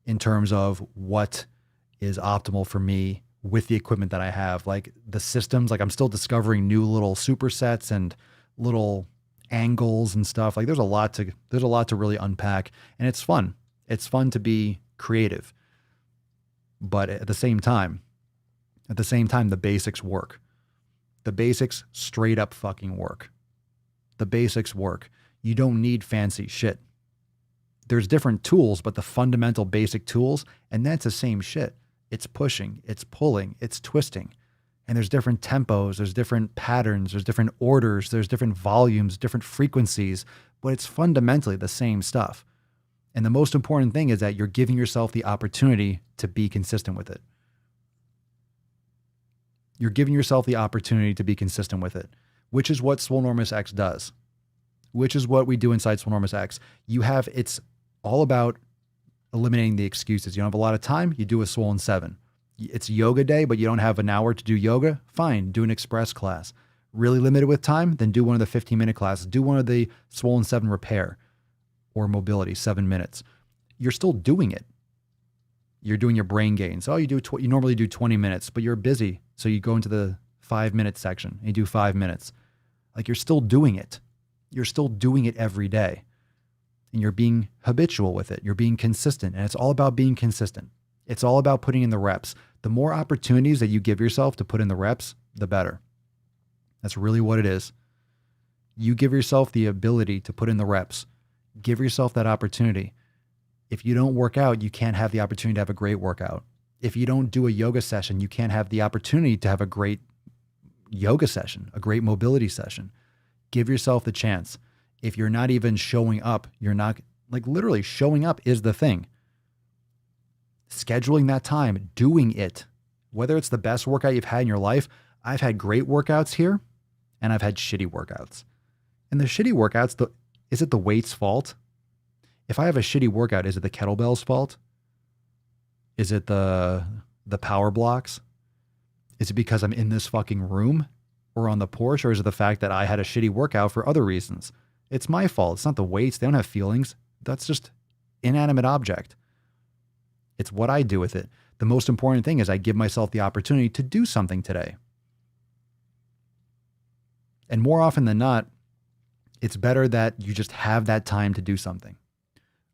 in terms of what is optimal for me with the equipment that I have. Like the systems, like I'm still discovering new little supersets and little angles and stuff. Like there's a lot to really unpack, and it's fun. It's fun to be creative. But at the same time, the basics work. The basics straight up fucking work. The basics work. You don't need fancy shit. There's different tools, but the fundamental basic tools, and that's the same shit. It's pushing, it's pulling, it's twisting. And there's different tempos, there's different patterns, there's different orders, there's different volumes, different frequencies, but it's fundamentally the same stuff. And the most important thing is that you're giving yourself the opportunity to be consistent with it. You're giving yourself the opportunity to be consistent with it, which is what Swolenormous X does, which is what we do inside Swolenormous X. It's all about eliminating the excuses. You don't have a lot of time, you do a Swollen 7. It's yoga day, but you don't have an hour to do yoga? Fine, do an express class. Really limited with time? Then do one of the 15-minute classes. Do one of the Swollen 7 repair or mobility, 7 minutes. You're still doing it. You're doing your brain gains. Oh, you normally do 20 minutes, but you're busy. So you go into the 5-minute section and you do 5 minutes. Like you're still doing it. You're still doing it every day. And you're being habitual with it. You're being consistent. And it's all about being consistent. It's all about putting in the reps. The more opportunities that you give yourself to put in the reps, the better. That's really what it is. You give yourself the ability to put in the reps. Give yourself that opportunity. If you don't work out, you can't have the opportunity to have a great workout. If you don't do a yoga session, you can't have the opportunity to have a great yoga session, a great mobility session. Give yourself the chance. If you're not even showing up, you're not, like literally showing up is the thing. Scheduling that time, doing it, whether it's the best workout you've had in your life. I've had great workouts here and I've had shitty workouts. And the shitty workouts, is it the weight's fault? If I have a shitty workout, is it the kettlebell's fault? Is it the power blocks? Is it because I'm in this fucking room or on the porch? Or is it the fact that I had a shitty workout for other reasons? It's my fault. It's not the weights. They don't have feelings. That's just inanimate object. It's what I do with it. The most important thing is I give myself the opportunity to do something today. And more often than not, it's better that you just have that time to do something.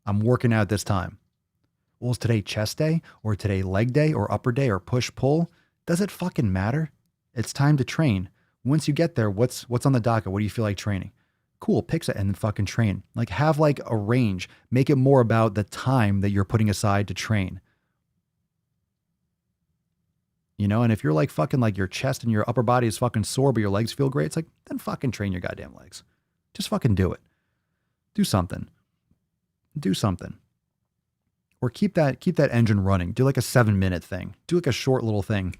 I'm working out this time. Well, is today chest day or today leg day or upper day or push pull? Does it fucking matter? It's time to train. Once you get there, what's on the docket? What do you feel like training? Cool, pick it and then fucking train. Like have like a range. Make it more about the time that you're putting aside to train. You know, and if you're like fucking like your chest and your upper body is fucking sore, but your legs feel great, it's like, then fucking train your goddamn legs. Just fucking do it. Do something. Do something. Or keep that engine running. Do like a 7-minute thing. Do like a short little thing.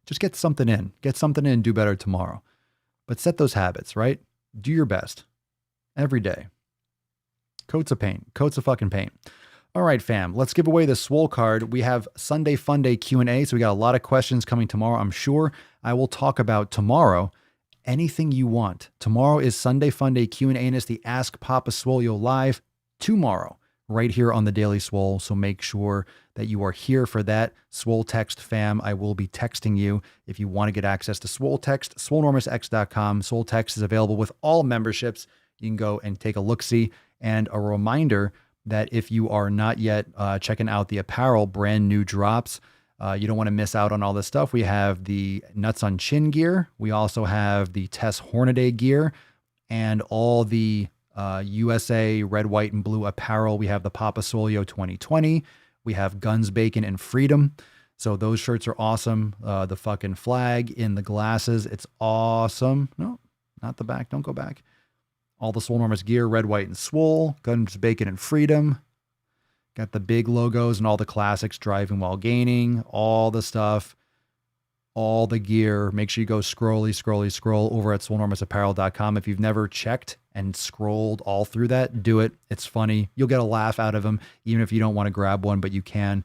Just get something in. Get something in, do better tomorrow. But set those habits, right? Do your best every day. Coats of paint. Coats of fucking paint. All right, fam. Let's give away the Swole card. We have Sunday Fun Day Q&A, so we got a lot of questions coming tomorrow. I'm sure I will talk about tomorrow anything you want. Tomorrow is Sunday Fun Day Q&A, and it's the Ask Papa Swolio live tomorrow, right here on the Daily Swole. So make sure that you are here for that. Swole Text fam, I will be texting you if you want to get access to Swole Text, swolenormousx.com. Swole Text is available with all memberships. You can go and take a look-see. And a reminder that if you are not yet checking out the apparel, brand new drops, you don't want to miss out on all this stuff. We have the Nuts on Chin gear. We also have the Tess Hornaday gear and all the USA red, white, and blue apparel. We have the Papa Swolio 2020. We have Guns, Bacon, and Freedom. So those shirts are awesome. The fucking flag in the glasses. It's awesome. No, not the back. Don't go back. All the Swole Enormous gear, red, white, and swole. Guns, Bacon, and Freedom. Got the big logos and all the classics, driving while gaining, all the stuff, all the gear. Make sure you go scroll over at swolenormousapparel.com. If you've never checked and scrolled all through that, do it. It's funny. You'll get a laugh out of them, even if you don't want to grab one, but you can.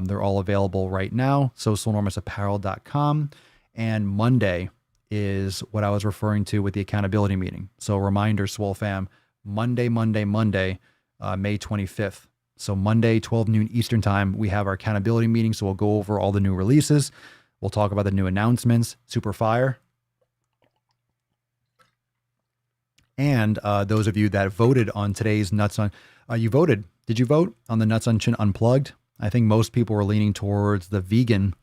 They're all available right now. So swolenormousapparel.com. And Monday is what I was referring to with the accountability meeting. So reminder, Swole fam, Monday, May 25th. So Monday, 12 noon Eastern time, we have our accountability meeting. So we'll go over all the new releases. We'll talk about the new announcements, super fire. And those of you that voted on today's Nuts on, you voted. Did you vote on the Nuts on Chin Unplugged? I think most people were leaning towards the vegan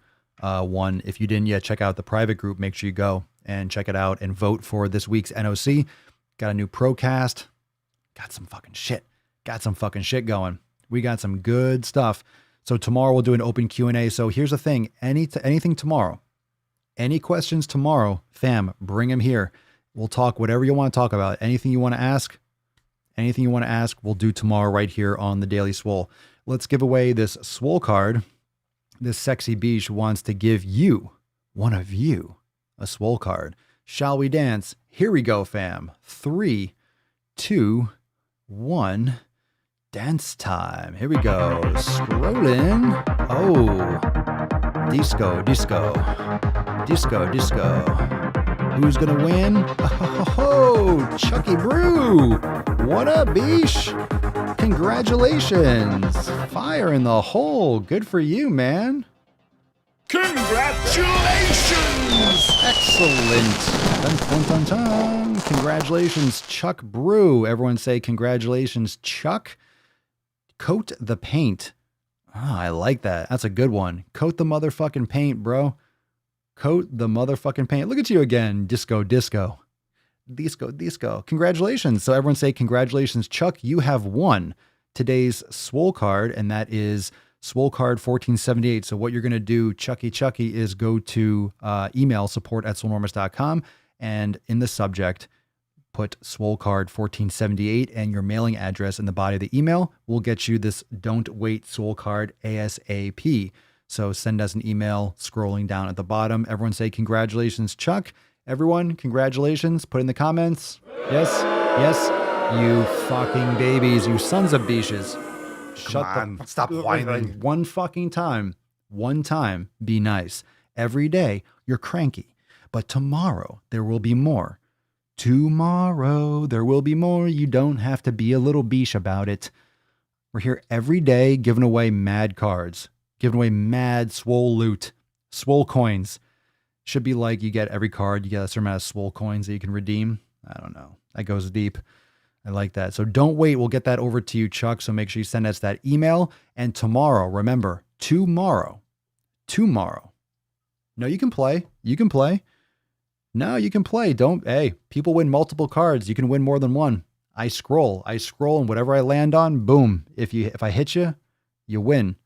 one. If you didn't yet check out the private group, make sure you go and check it out and vote for this week's NOC. Got a new Procast. Got some fucking shit going. We got some good stuff. So tomorrow we'll do an open Q&A. So here's the thing. Anything tomorrow. Any questions tomorrow, fam, bring them here. We'll talk whatever you want to talk about. Anything you want to ask, we'll do tomorrow right here on the Daily Swole. Let's give away this Swole card. This sexy beach wants to give you, one of you, a Swole card. Shall we dance? Here we go, fam. 3, 2, 1. Dance time. Here we go. Scrolling. Oh. Disco. Who's going to win? Oh, Chucky Brew. What up, Beesh? Congratulations. Fire in the hole. Good for you, man. Congratulations! Excellent. Dun, dun, dun, dun. Congratulations, Chuck Brew. Everyone say congratulations, Chuck. Coat the paint. Oh, I like that. That's a good one. Coat the motherfucking paint, bro. Coat the motherfucking paint. Look at you again. Disco. Congratulations. So everyone say congratulations, Chuck. You have won today's Swole card, and that is Swole card 1478. So what you're going to do, Chucky, is go to email support@swolenormous.com, and in the subject, put Swole card 1478 and your mailing address in the body of the email. We'll get you this Don't Wait Swole card ASAP. So send us an email scrolling down at the bottom. Everyone say congratulations, Chuck. Everyone, congratulations. Put in the comments. Yes. You fucking babies. You sons of beaches. Stop whining. One fucking time. One time. Be nice. Every day you're cranky. But tomorrow there will be more. Tomorrow there will be more. You don't have to be a little beesh about it. We're here every day giving away mad cards. Giving away mad Swole loot. Swole coins. Should be like you get every card, you get a certain amount of Swole coins that you can redeem. I don't know. That goes deep. I like that. So don't wait. We'll get that over to you, Chuck. So make sure you send us that email. And tomorrow, remember, tomorrow. No, you can play. No, you can play. Hey, people win multiple cards. You can win more than one. I scroll, and whatever I land on, boom. If I hit you, you win.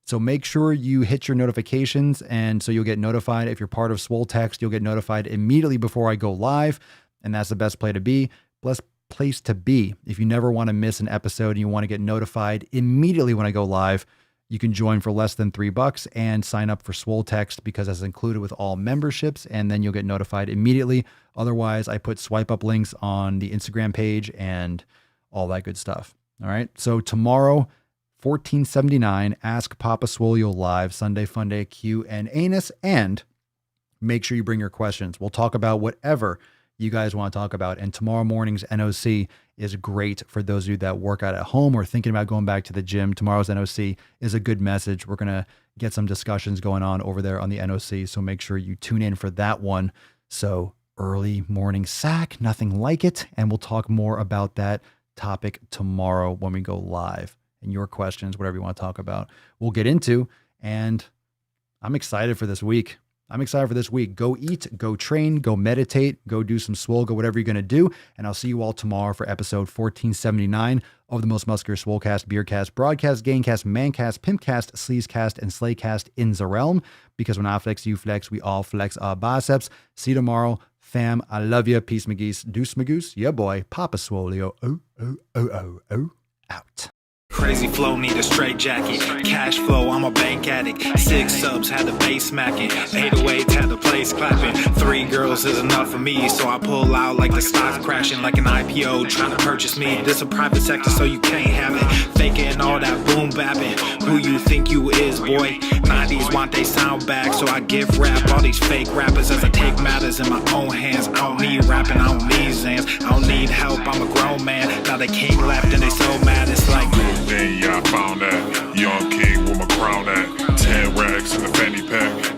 So make sure you hit your notifications, and so you'll get notified. If you're part of Swole Text, you'll get notified immediately before I go live, and that's the best place to be. Best place to be. If you never want to miss an episode and you want to get notified immediately when I go live, you can join for less than $3 and sign up for Swole Text, because that's included with all memberships, and then you'll get notified immediately. Otherwise, I put swipe up links on the Instagram page and all that good stuff. All right. So tomorrow, 1479, Ask Papa Swole live, Sunday Funday Q and Anus, and make sure you bring your questions. We'll talk about whatever you guys want to talk about. And tomorrow morning's NOC is great for those of you that work out at home or thinking about going back to the gym. Tomorrow's NOC is a good message. We're going to get some discussions going on over there on the NOC. So make sure you tune in for that one. So early morning sack, nothing like it. And we'll talk more about that topic tomorrow when we go live, and your questions, whatever you want to talk about, we'll get into. And I'm excited for this week. Go eat, go train, go meditate, go do some swole, go whatever you're going to do. And I'll see you all tomorrow for episode 1479 of the Most Muscular Swolecast, Beardcast, Broadcast, Gaincast, Mancast, Pimpcast, Sleazecast, and Slaycast in the realm. Because when I flex, you flex, we all flex our biceps. See you tomorrow. Fam, I love you. Peace, McGeese. Deuce, Magoose. Yeah, boy. Papa Swolio. Out. Crazy flow, need a straight jacket. Cash flow, I'm a bank addict. 6 subs, had the bass smacking. 808, had the place clapping. 3 girls is enough for me, so I pull out like the stock crashing. Like an IPO, trying to purchase me. This a private sector, so you can't have it. Faking all that boom bapping. Who you think you is, boy? 90s want they sound back, so I give rap all these fake rappers as I take matters in my own hands. I don't need rapping, I don't need Zans. I don't need help, I'm a grown man. Now they king left and they so mad, it's like Then yeah, I found that young king with my crown at 10 racks in the fanny pack.